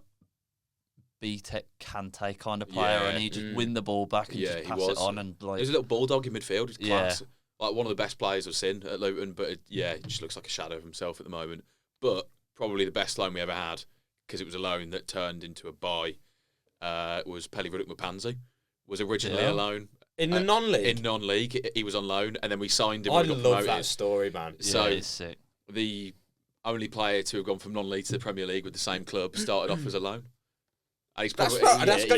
B-Tech Kante kind of player, and he just win the ball back and just pass it on. And like, he was a little bulldog in midfield. It was class. Like one of the best players I've seen at Luton, but he just looks like a shadow of himself at the moment. But probably the best loan we ever had, because it was a loan that turned into a buy, was Pelly Ruddock Mapanzi. Was originally a loan. In the non-league? In non-league. He was on loan, and then we signed him. I when we got love promoted. that story, man. So it's sick. The only player to have gone from non-league to the Premier League with the same club started off as a loan. And he's probably,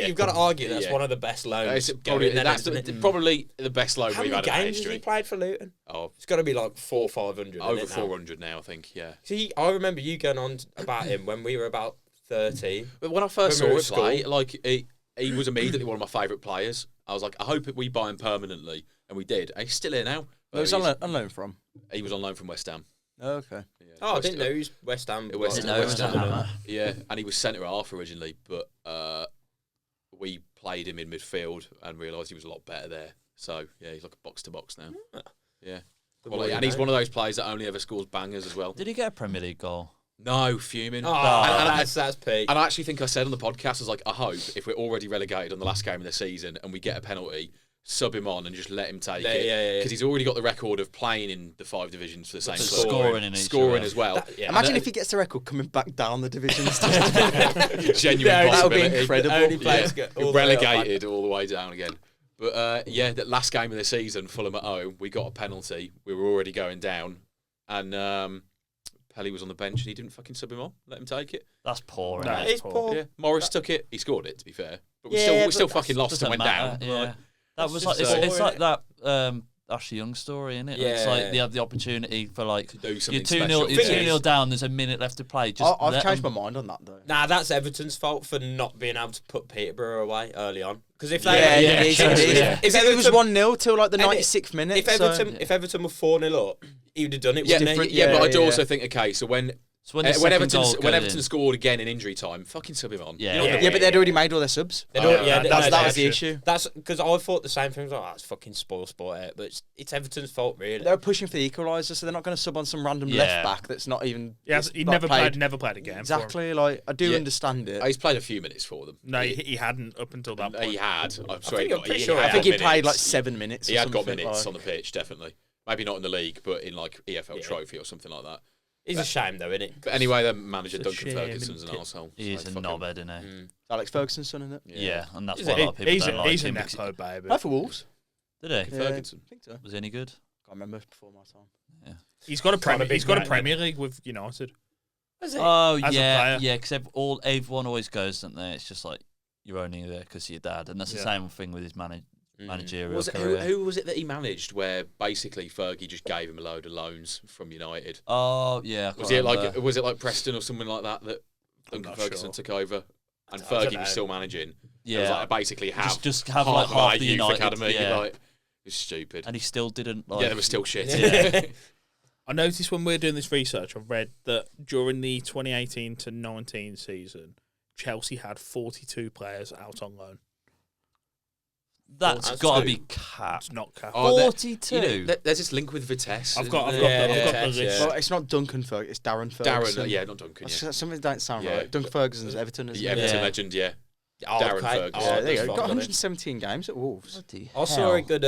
you've got to argue that's one of the best loans. Probably the best loan How we've many had in our games has history. he played for Luton? Oh, It's got to be like 400 or 500. over isn't it, now? 400 now, I think. Yeah. See, I remember you going on about him when we were about 13. But when I first When we saw were him at play, like he was immediately one of my favourite players. I was like, I hope we buy him permanently, and we did. And he's still here now. Where was on loan from? He was on loan from West Ham. Oh, okay. Yeah, Oh, I didn't know he was West Ham. West Didn't know he was Ham. on that. Yeah, and he was centre half originally, but we played him in midfield and realised he was a lot better there. So yeah, he's like a box to box now. Yeah, and he's one of those players that only ever scores bangers as well. Did he get a Premier League goal? No, fuming. Oh, that's peak. And I actually think I said on the podcast, I was like, I hope if we're already relegated on the last game of the season and we get a penalty, sub him on and just let him take it. Yeah. Because he's already got the record of playing in the 5 divisions for the same club. Scoring in each Scoring of as well. Imagine if he gets the record coming back down the divisions. Genuine that would be possibility. incredible. Only players get all the way up Relegated all the way down again. But that last game of the season, Fulham at home, we got a penalty. We were already going down. And Pelly was on the bench and he didn't fucking sub him on. Let him take it. That's poor. No, innit? it's It's poor. Yeah, Morris took it. He scored it, to be fair. But we Yeah, still but fucking lost and Doesn't went matter, down. Yeah, Like, that was just like so- it's like that Ashley Young story, isn't it? It's Yeah. like they have the opportunity for like to do you're something 2-0, special. you're Thing 2-0 is- down. There's a minute left to play. Just I've let changed them- my mind on that though. Nah, that's Everton's fault for not being able to put Peterborough away early on. Because if Yeah, they, yeah, it is, it is. Yeah. if It was Everton, 1-0 till like the And it- 96th minute. if Everton were 4-0 up, he would have done it. Yeah, wouldn't he? yeah, but I do yeah. also think, okay, so when So when, the when second goal Everton goes in- scored again in injury time, fucking sub him on. Yeah. You're not yeah, gonna- but they'd already made all their subs. They don't- yeah, That was they the should. issue. That's because I thought the same thing. I was like, oh, it's fucking spoil sport here. But it's Everton's fault, really. They were pushing for the equaliser, so they're not going to sub on some random Yeah. left back that's not even. He not never played a game. For him. Exactly. Like I do Yeah. understand it. He's played a few minutes for them. No, he hadn't up until that point. He had. I'm sorry. think I'm pretty sure I think he got played like minutes. 7 minutes. He or had got something, minutes like- on the pitch, definitely. Maybe not in the league, but in like EFL Yeah. Trophy or something like that. It's a shame, though, isn't it? But anyway, the manager It's a Duncan shame, Ferguson's an isn't it? arsehole. He's so a fuck him. knobhead, isn't he? Alex Ferguson's son, isn't it? Yeah, and that's He's why a lot of people He's don't a like him. nepo because- baby. Play for Wolves. Did he? Yeah, Ferguson. I think so. Was he any good? Can't remember before my time. He's got a Kind of Premier. He's got a big Premier League with United. Was it? Oh As a yeah, player. yeah. Because everyone always goes, don't they? It's just like you're only there because of your dad, and that's the Yeah. same thing with his managerial Was it, career. who was it that he managed where basically Fergie just gave him a load of loans from United? Oh yeah, I Was can't it like remember. was it like Preston or something like that I'm Duncan not Ferguson sure. took over and I don't Fergie know. was still managing? It was yeah, like basically have just have half like of half our the youth United academy. yeah. Like, it was stupid. And he still didn't like. Yeah, they were still shit. Yeah. I noticed when we were doing this research, I read that during the 2018 to 19 season, Chelsea had 42 players out on loan. That's That's got to two. be cap. It's not cap. Oh, there- 42. You know, there's this link with Vitesse. I've got isn't the- there? I've got the Vitesse, list. Well, it's not Duncan Ferguson, it's Darren Ferguson. Darren, yeah, not Duncan. That's Yeah, something that don't sound Yeah. right. Duncan Ferguson's Everton, isn't the it? Everton Yeah. legend. Yeah, Oh, Darren okay. Ferguson. Oh, Yeah, there you that's go. Got fine, 117 games at Wolves. Bloody I saw hell. a good.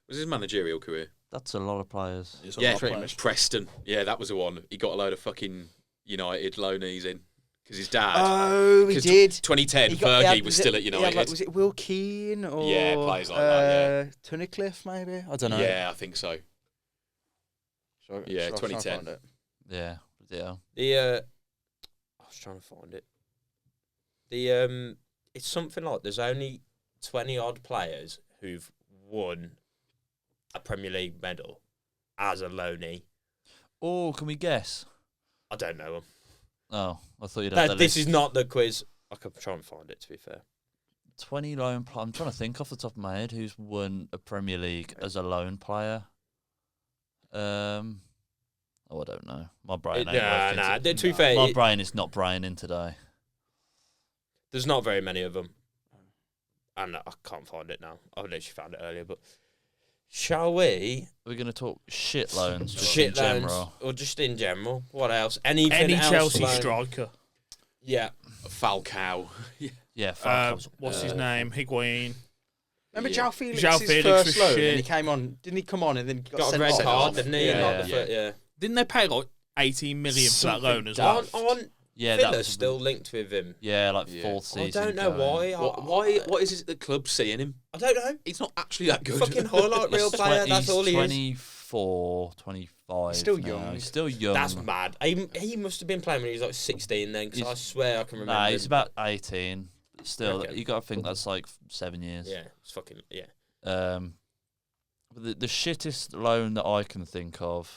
was his managerial career? That's a lot of players. It's a Yeah, lot of pretty players. much. Preston. Yeah, that was the one. He got a load of fucking United loanees in because his dad. Oh, he 'cause did. 2010, He got- Fergie he had- was still at he had, United. like, was it Will Keane or Yeah, players like that, Tunnicliffe maybe? I don't know. Yeah, I think so. Shall I- Yeah, shall I try and 2010. find it? Yeah. Yeah. I was trying to find it. It's something like there's only 20 odd players who've won a Premier League medal as a loanee. Oh, can we guess? I don't know them. Oh, I thought you'd have the This list. is not the quiz. I could try and find it, to be fair. 20 loan. I'm trying to think off the top of my head who's won a Premier League as a loan player. Oh, I don't know. My brain ain't working. Nah. To be fair, My brain is not braining today. there's not very many of them. And I can't find it now. I literally found it earlier, but shall we? We're going to talk shit loans just Shit in loans, general. or just in general? What else? Anything Any else Chelsea loan? striker. Yeah. Falcao. Yeah, Falcao's What's his name? Higuain. Remember Yeah. João Felix's João Felix first was loan? shit. And he came on. Didn't he come on and then got Got a sent red off? card, didn't he? Yeah. And like Yeah. yeah. Didn't they pay like 18 million for that loan as well? Aren't Yeah, that Villa's was still linked with him? Yeah, like Yeah. fourth season. I don't know going. why. What is it the club seeing him? I don't know. He's not actually that good. Fucking highlight reel He's player. That's he's all he is. 24, 25. He's still now. young. He's still young. That's mad. He must have been playing when he was like 16 then, because I He's- swear I can remember. Nah, he's him. about 18. But still, Okay. you got to think that's like 7 years. Yeah, it's fucking yeah. But the shittest loan that I can think of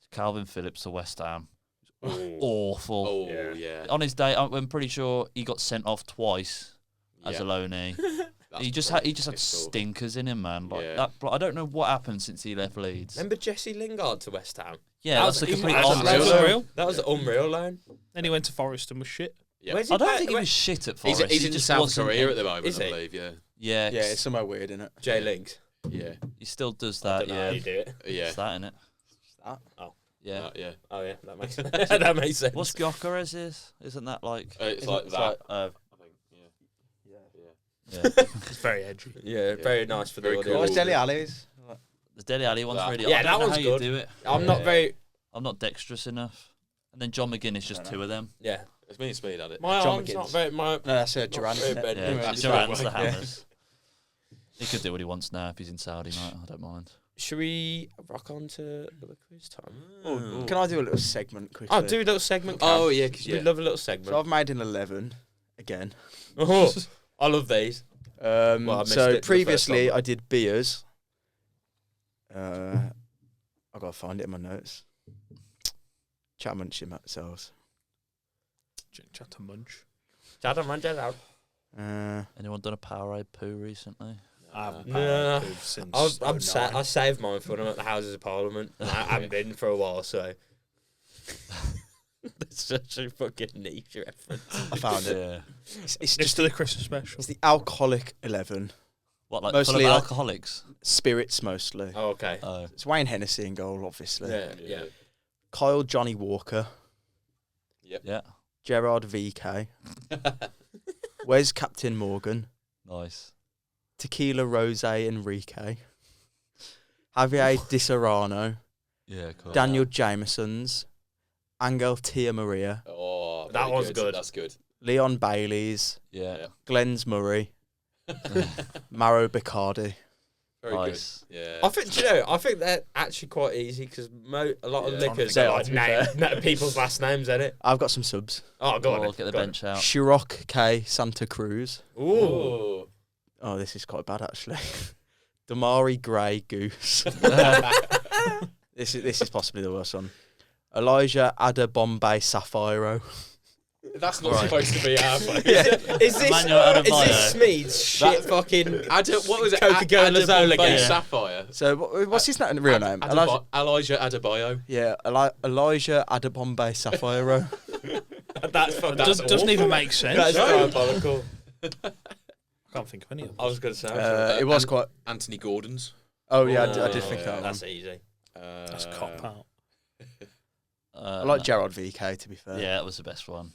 is Calvin Phillips to West Ham. Awful. Oh yeah. On his day, I'm pretty sure he got sent off twice as a loanee. That's he just had pissed off. stinkers in him, man. Like Yeah. that. I don't know what happened since he left Leeds. Remember Jesse Lingard to West Ham? Yeah, That that's the was- complete that was opposite. unreal. That was an unreal loan. Then he went to Forest and was shit. Yeah. Where's he I don't play- think he where- was shit at He's, Forest. he's He in just South wasn't Korea in- at the moment, Is I he? believe. Yeah. Yeah, Yeah, it's somewhere weird, isn't it? Jay Links. Yeah. he still does I that. don't know how Yeah, you do it. Yeah. it's that in it. That. Yeah. Yeah. Oh yeah, that makes that makes sense. What's Gyökeres is? Isn't that like? It's Isn't like it- that. Uh, I think. Yeah. yeah. It's very edgy. Yeah, very nice for the Very audience. cool. What's Dele Alli's? The Dele Alli one's That. really. Yeah, I don't that know one's how good. you do it. I'm not Yeah. very. I'm not dexterous enough. And then John McGinn is just two of them. Yeah, It's me and Speed had it. my John arms not McGinn's. very. My No, that's Not Duran. very isn't it? bad. Yeah, Anyway, that's Duran's right. the hammers. He could do what he wants now if he's in Saudi, mate. I don't mind. should we rock on to the quiz time? Oh, can I do a little segment quickly? Oh, do a little segment. Oh Cam. yeah, because We love a little segment. So I've made an 11 again. Oh, I love these. Well, I missed So it the first previously time. I did beers. I gotta find it in my notes. Chat munching myself. Chat to munch. Chad and Manchester out. Anyone done a Powerade poo recently? I've No. since I saved mine for them at the Houses of Parliament. I haven't been for a while, so. That's such a fucking niche reference. I found it. Yeah. It's just just to the Christmas special. it's the alcoholic 11 What, like Mostly full of like- alcoholics? spirits mostly. Oh, okay. Oh. It's Wayne Hennessy in goal, obviously. Yeah. Kyle Johnny Walker, Yeah. Gerard VK, Wes Captain Morgan, Nice. Tequila Rose Enrique, Javier Di Serrano, Yeah, cool. Daniel Jamesons, Angel Tia Maria, Oh, That very one's good. That's good. Leon Bailey's, Yeah. Glenn's Murray, Maro Bacardi. Very Nice. good. Yeah. I think, do you know, I think they're actually quite easy because a lot of Yeah. liquors They are are, like to be fair. people's last names, isn't it? I've got some subs. Oh, go on. I'll get the go on. bench out. Shiroc K Santa Cruz. Ooh. Oh. Oh, this is quite bad actually. Damari Gray Goose. This is possibly the worst one. Elijah Ada Bombay Sapphiro. That's not Right. supposed to be our place. Is this Emmanuel Adebayo. Smith's shit fucking What was it? Coca-Cola Zola Bombay game? Sapphire. So what's his real name? Elijah Adebayo. Yeah, Elijah Ada Bombay Sapphiro. That's Doesn't even make sense. That's No. diabolical. Can't think of any of I was going to say. It was quite. Anthony Gordon's. Oh yeah, I did think yeah, that one. That's easy. That's cop out. I like Gerard VK, to be fair. Yeah, that was the best one.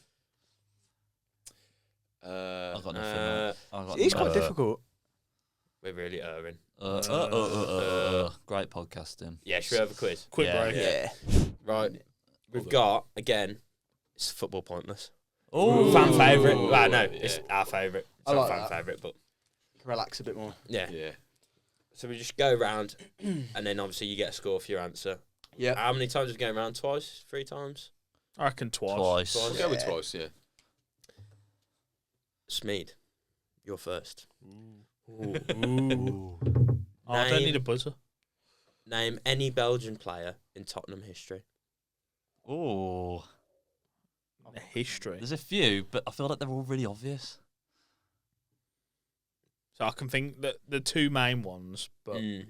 I got nothing. I got He's nothing. quite difficult. We're really erring. Great podcasting. Yeah, should we have a quiz? Quick Yeah. break. Yeah. Right. We've got, again, it's football pointless. Oh, Fan favourite. Ooh, Well, no, yeah. it's our favourite. It's I not like fan that. favourite, but Relax a bit more. yeah. Yeah. So we just go round, and then obviously you get a score for your answer. Yeah. How many times have we going round? Twice? 3 times? I reckon twice. twice. Twice. We'll go with Yeah. twice, yeah. Smeed, you're first. Oh, I don't Name- need a buzzer. Name any Belgian player in Tottenham history. Oh, The history. there's a few, but I feel like they're all really obvious. So I can think that the two main ones, but Mm.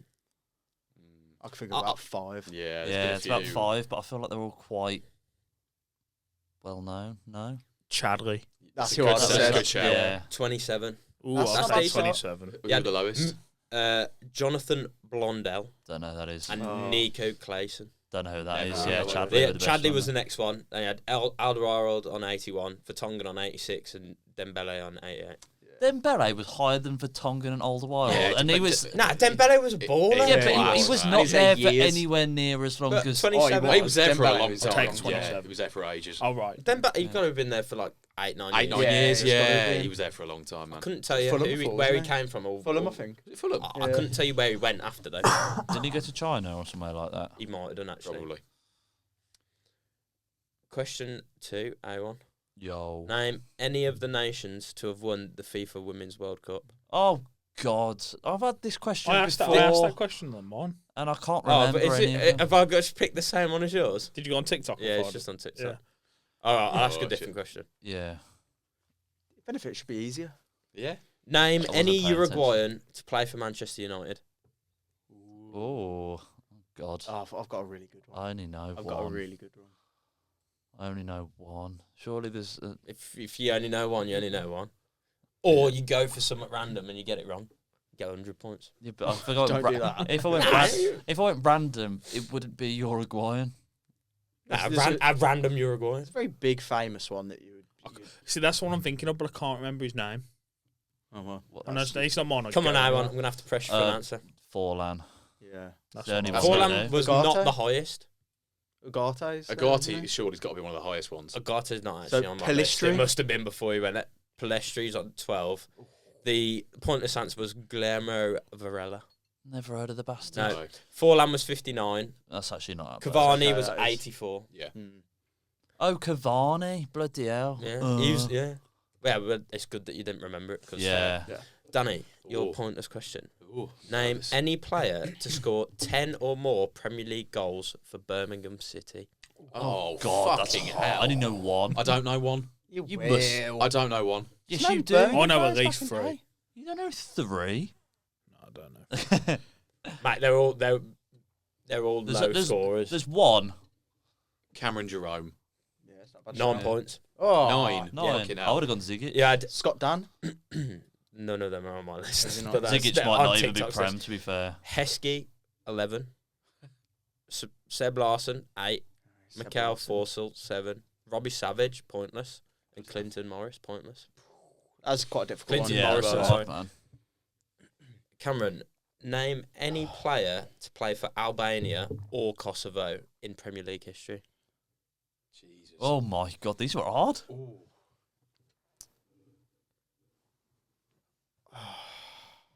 I can think of about 5. Yeah, there's Yeah, been a it's about few. 5, but I feel like they're all quite well known. No. Chadley. That's a who good- I that's a said. good shout. Yeah. 27. Ooh, That's I'll not say bad start. 27. Who Yeah. were the lowest? Jonathan Blondell Don't know who that is. and Oh. Nico Clayson. Don't know who that is. Never Yeah, heard of Chadley. it. were the best Chadley one was then. the next one. Then you had Alderweireld on 81, Vertonghen on 86, and Dembele on 88. Dembele was higher than Vertonghen and Alderweireld, Yeah, and he but was. Nah, Dembele was a baller. Yeah, but Wow. he was And not he's there 8 for years. anywhere near as long But as. 27. Well, he was there for a Dembele long was- time. Take Yeah, 27. he was there for ages. Oh, right. Dembele, you've got to have been there for like 8-9 8, years. 9 Yeah, years, it's gotta yeah. be. He was there for a long time, man. I couldn't tell you Fulham who before, where he wasn't he? came from. Or, Fulham, I or- think. Was it Fulham? I Yeah. couldn't tell you where he went after though. Didn't he go to China or somewhere like that? He might have done actually. Probably. Question 2, A1. Yo. Name any of the nations to have won the FIFA Women's World Cup. Oh God, I've had this question I asked before, that question on mine. and I can't Oh, remember but is any it? of them. Have I got to pick the same one as yours? Did you go on TikTok? Yeah, and it's find just it? on TikTok. Yeah. All right, I'll ask a Oh, different shit. question. Yeah. Benefit should be easier. Yeah. Name I wasn't any paying Uruguayan to play for Manchester United. Oh God, Oh, I've got a really good one. I only know I've one. got a really good one. I only know one. Surely there's. If you only know one, you only know one. Or you go for something random and you get it wrong. You get 100 points. Yeah, but I forgot. Don't do that. If I went if I went random, it wouldn't be Uruguayan. Nah, There's a random Uruguayan. It's a very big, famous one that you would. See, that's what I'm thinking of, but I can't remember his name. Oh well. What, And that's, he's not mine. I'd Come on, go A1. with I'm that. going to have to press you for an answer. Forlan. Yeah. That's the only what one I- I Forlan know. was Ugarte? not the highest. Ugarte's. Agati, surely's got to be one of the highest ones. Agarte's not So actually on my list. Pellistri? It must have been before he went. Palestri's on 12. The pointless answer was Guillermo Varela. Never heard of the bastard. No. Forlan was 59. That's actually not. That bad. Cavani okay, was that is- 84. Yeah. Oh, Cavani, bloody hell. Yeah, he was, yeah. Yeah, but it's good that you didn't remember it. Cause, Yeah. Danny, your Ooh. pointless question. Ooh, Name nervous. any player to score 10 or more Premier League goals for Birmingham City. Oh, God, that's fucking hard. hell. I only know one. I don't know one. You, You will. I don't know one. Yes, No you do. Birmingham I know at players least back in the 3. day. You don't know 3. No, I don't know. Mate, they're all low there's, scorers. There's one. Cameron Jerome. Yeah, it's not bad. 9 Yeah. points. Oh, 9. 9. Fucking I hell. would have gone Ziggit. Yeah, Scott Dan. none of them are on my list. Is he not? But that's- Ziggit's they're might on not even be TikTok's Prem, list. to be fair. Heskey, 11. Seb Larson, 8. Mikael Forsell, 7. Robbie Savage, pointless. And Clinton Morris, pointless. That's quite a difficult Clinton one. Yeah, Morrison, that's sorry. hard, man. Cameron, name any player to play for Albania or Kosovo in Premier League history. Jesus. Oh my God, these were hard.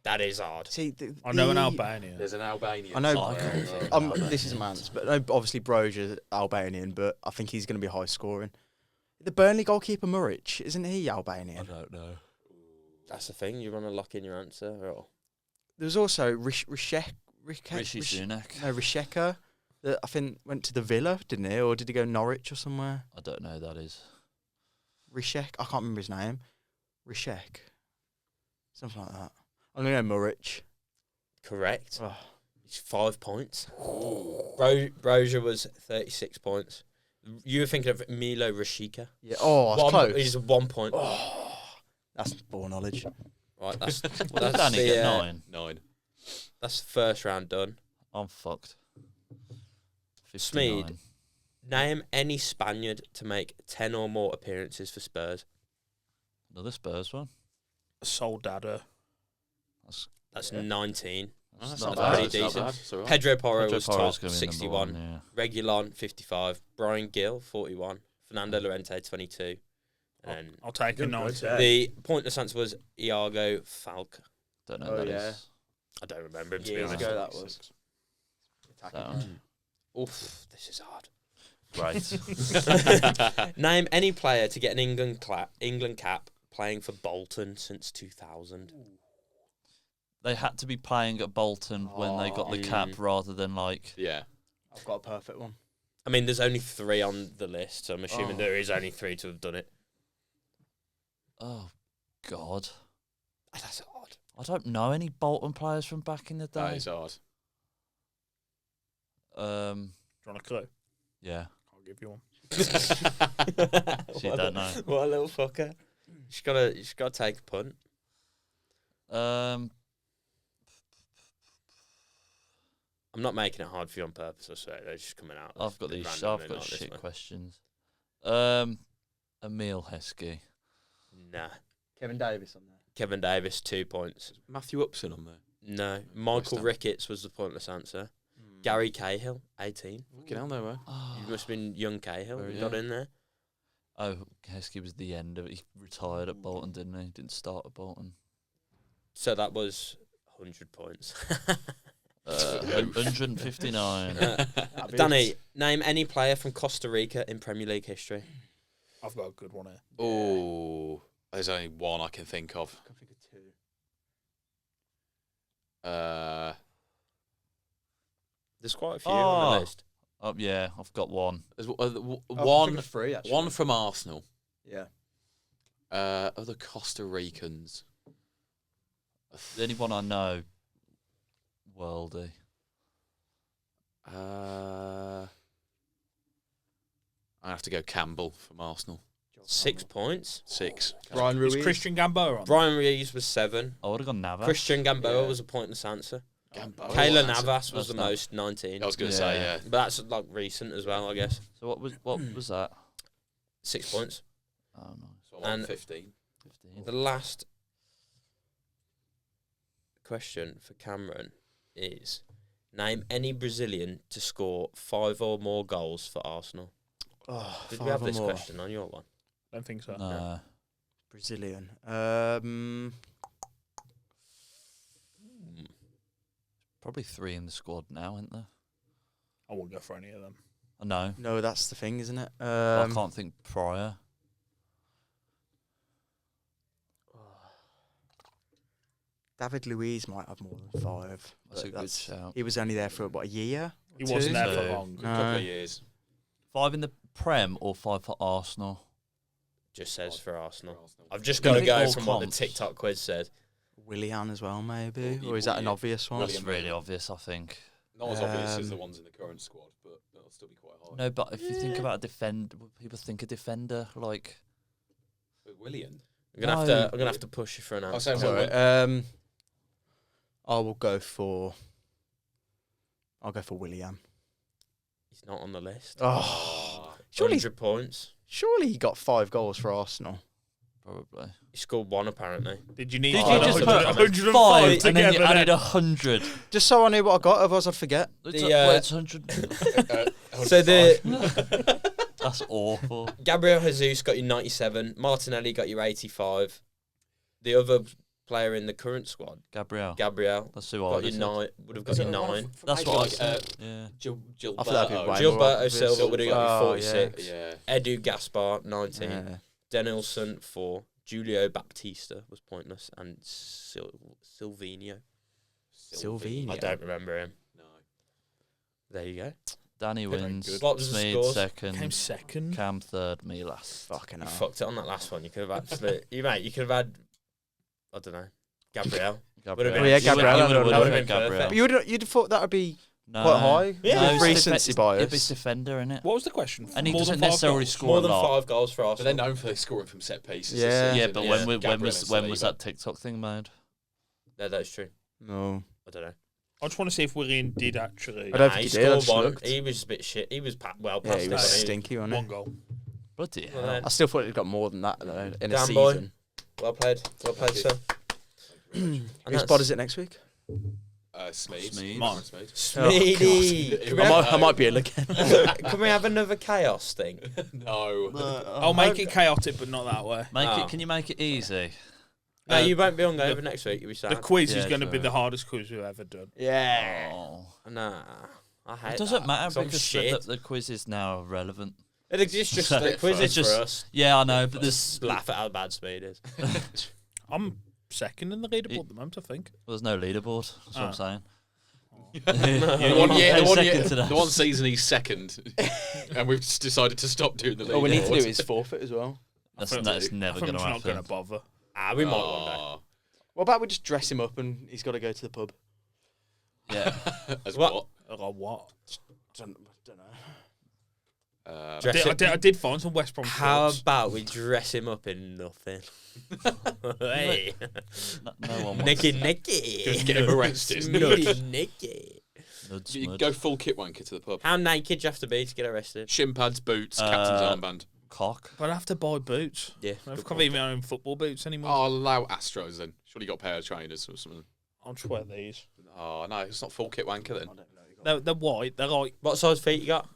That is hard. See, I know an Albanian. There's an Albanian. I know. Oh, I couldn't say This is a man's, but I know obviously Brozier's Albanian, but I think he's going to be high scoring. The Burnley goalkeeper Muric, isn't he Albanian? don't know. That's the thing. You want to lock in your answer? Or? There was also Rishi Sunak. No, Risheka, that I think went to the Villa, didn't he? Or did he go Norwich or somewhere? I don't know who that is. Rishek, I can't remember his name. Rishek. Something like that. I'm going to go Muric. Correct. Oh. It's 5 points. Brozier was 36 points. You were thinking of Milo Rashika. Yeah. Oh, that's close. He's 1 point. That's ball knowledge. Right, that's What did Danny the, get? 9. 9. that's the first round done. I'm fucked. 59. Smeed. Name any Spaniard to make 10 or more appearances for Spurs. Another Spurs one. Soldado. That's 19. That's not not bad. pretty It's not decent. bad. It's all right. Pedro Porro Pedro was Porro's top, gonna be number 61. one, yeah. Regulon, 55. Brian Gill, 41. Fernando Llorente, 22. And I'll take a Good 90. point, the pointless answer was Iago Falca. Don't know Oh, what that yeah. is. I don't remember him, to be Years honest. ago that was. Sound. Oof, this is hard. Right. Name any player to get an England cap playing for Bolton since 2000. They had to be playing at Bolton when they got the cap rather than like. Yeah. I've got a perfect one. I mean, there's only 3 on the list, so I'm assuming Oh. there is only 3 to have done it. Oh, God. That's odd. I don't know any Bolton players from back in the That day. is hard. Do you want a clue? Yeah. I'll give you one. She don't know. What a little fucker. You just gotta take a punt. I'm not making it hard for you on purpose, I swear. They're just coming out. I've got these. randomly, I've got not this shit way. questions. Emil Heskey. Nah. Kevin Davis on there. Kevin Davis, 2 points. Matthew Upson on there. No. Michael Ham. Ricketts was the pointless answer. Gary Cahill, 18. Fucking hell, no, man. You must have been young Cahill. Very You got young. in there. Oh, Heskey was the end of it. He retired at Bolton, didn't he? Didn't start at Bolton. So that was 100 points. 159. Danny, name any player from Costa Rica in Premier League history. I've got a good one here. Oh, there's only one I can think of. I can think of 2. There's quite a few on the Oh. list. Oh yeah, I've got one. There's I can one, think of 3 actually. one from Arsenal. Yeah. Other Costa Ricans. The only one I know. Worldy. I have to go Campbell from Arsenal. 6 points. 6. Brian Ruiz. Is Christian Gamboa on? Brian Ruiz was 7. I would have gone Navas. Christian Gamboa Yeah. was a pointless answer. Gamboa. Kayla That's- Navas was that's the not- most, 19. I was going to Yeah. say, yeah. But that's like recent as well, I guess. So what was that? 6 points. Oh no, So I'm on And- 15. 15. The last question for Cameron is name any Brazilian to score 5 or more goals for Arsenal. Oh, Did 5 we have or this more. question on your one? I don't think so. No. Brazilian. Probably 3 in the squad now, isn't there? I won't go for any of them. I know. No, that's the thing, isn't it? I can't think prior. David Luiz might have more than 5. That's but a good shout. He was only there for what, a year? He wasn't there for So- long. A couple of years. 5 in the Prem or 5 for Arsenal? Just says for Arsenal. For Arsenal. I've just Gonna got to think go all from what the comps. TikTok quiz said. Willian as well, maybe? Willian- Or is that an Willian. obvious one? That's William. really obvious, I think. Not as obvious as the Um, ones in the current squad, but that'll still be quite hard. No, but if you think about a defender, people think a defender like. But William. I'm gonna have No. to. I'm gonna have to push you for an I'll answer. say Sorry. William. I will go for... I'll go for Willian. He's not on the list. Oh, surely, 100 points. surely he got 5 goals for Arsenal. Probably. He scored 1 apparently. Did you need Did to you add just put 105 5 together? and then you then? added 100? Just so I knew what I got, otherwise I'd forget. It's, The, well, it's 100. So the That's awful. Gabriel Jesus got you 97. Martinelli got you 85. The other player in the current squad, Gabriel. Gabriel, That's who I got would you have 9. Would have got you 9. That's what I said. Yeah. I thought that'd be way more Gilberto obvious. Silva would have got you Oh, 46. Yeah. Edu Gaspar 19. Yeah. Denilson 4. Julio Baptista was pointless, and Silvinho. Silvinho. I don't remember him. No. There you go. Danny Very wins. good. What was the Smeed scores? second. Came second. Cam third. Me last. Fucking You hell. fucked it on that last one. You could have absolutely. You could have had. I don't know. Gabriel. Gabriel. been- Oh, yeah, Gabriel. You would That have would've won been Gabriel. perfect. But you'd have thought that would be No. Quite high. Yeah. No, With it's recency bias. It's defender, isn't it? What was the question? And he More than doesn't 5 necessarily goals? score More a than lot. 5 goals for But Arsenal. they're known for scoring from set pieces. Yeah. this Yeah, season. but when Gabriel was and that Saliba. TikTok thing made? No, that's true. No. I don't know. I just want to see if Willian did actually I don't Nah, think he he did. I scored just one. looked. He was a bit shit. He was well Yeah, past he it, was wasn't he? stinky, wasn't one he? goal. Bloody Well, hell. then. I still thought he'd got more than that though in a Damn boy. season. Well played. Well played, sir. Whose pod is it next week? Smedes. Smedes. Mark Smedes. Smeedy. God. Can we I have- might be ill again. Can we have another chaos thing? No. I'll make it chaotic, but not that way. Make Oh. it. Can you make it easy? No, you won't be on over next week. You'll be The sad. quiz Yeah, is going to be sure. the hardest quiz we've ever done. Yeah. Oh. Nah, I hate It doesn't that. matter Some because shit. the quiz is now relevant. It exists just the It's quiz is just- for us. Yeah, I know, but there's Laugh at how bad Speed is. I'm second in the leaderboard at the moment, I think. there's no leaderboard. That's what I'm saying. The one year, came the one second year, today. the one season he's second, and we've just decided to stop doing the league. All we need to do is forfeit as well. That's think- never I going think to I'm not going to happen. bother. We might one day. What about we just dress him up and he's got to go to the pub? Yeah. As What? what? Oh, what? Don't know. Dress him- I did find some West Brom How shorts. about we dress him up in nothing? Hey, No one wants Nicky, to. Nicky. Get him arrested. Nicky, Nicky. Nudge, You smudge. go full kit wanker to the pub. How naked do you have to be to get arrested? Shin pads, boots, captain's armband. Cock. But I have to buy boots. Yeah. I good can't even own football boots anymore. Oh, I'll allow Astros then. Surely you got a pair of trainers or something. I'll just wear these. Oh no, it's not full kit wanker then. They're white. They're like, What size feet you got?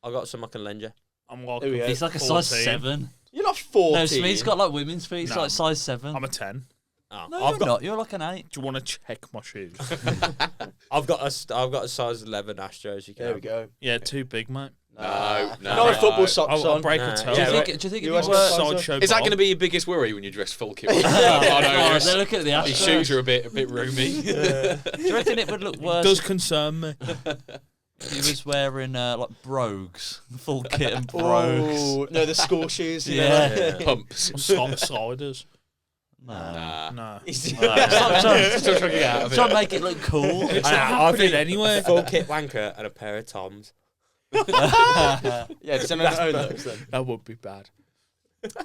I got some I can lend you. I'm like, Here we go. He's like a 14. size 7. You're not 14. No, Smith's got like women's feet. He's No. like size 7. I'm a 10. Oh, No, I've you're got not. You're like an 8. Do you want to check my shoes? I've got a size 11 Astros. You can There we have. go. Yeah, too big, mate. No, Not no. with football socks I'll on. break Nah, a toe. yeah, Do you right. think if You you watch were... the- Sideshow Is that ball. going to be your biggest worry when you dress full kit? Oh, no, they're looking at the His Astros. shoes are a bit roomy. Do you reckon it would look worse does concern me. if he was wearing like brogues? Full kit and brogues. Oh, no, the school shoes. you know, Yeah. like- Pumps. Sliders. No. Nah. No. Stop trying, Still trying to get out of try it. and make it look cool. It's I not happening think anyway. Full kit wanker and a pair of Toms. Yeah, does anyone own those then? That would be bad.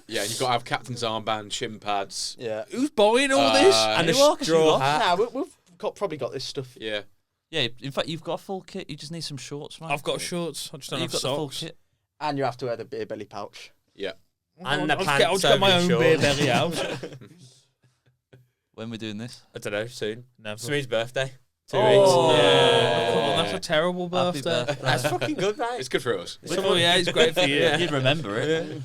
Yeah, you've got to have captain's armband, shin pads. Yeah. Who's buying all this? And a you are, 'cause you straw lost. hat. Nah, we've probably got this stuff. Yeah. Yeah, in fact, you've got a full kit. You just need some shorts, mate. I've got shorts. I just don't You've have got the full socks. kit. And you have to wear the beer belly pouch. Yeah. And the I'll pants just get my over own your beer shorts. belly out. When we're doing this? I don't know, soon. Never. Smooth's birthday. 2 Oh. weeks. Yeah. Oh, that's a terrible Happy birthday. birthday. That's fucking good, mate. It's good for us. Oh, yeah, it's great for you. Yeah. You'd remember it. Here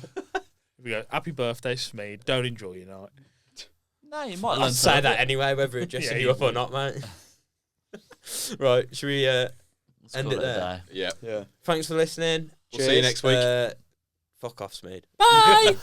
we go. Happy birthday, Smeed. Don't enjoy your night. No, you might I'll learn say to that anyway, whether it's dressing Yeah, you you up or not, mate. Right, should we end it there? Yeah. Yeah. Thanks for listening. We'll see you next week. Fuck off, Smeed. Bye.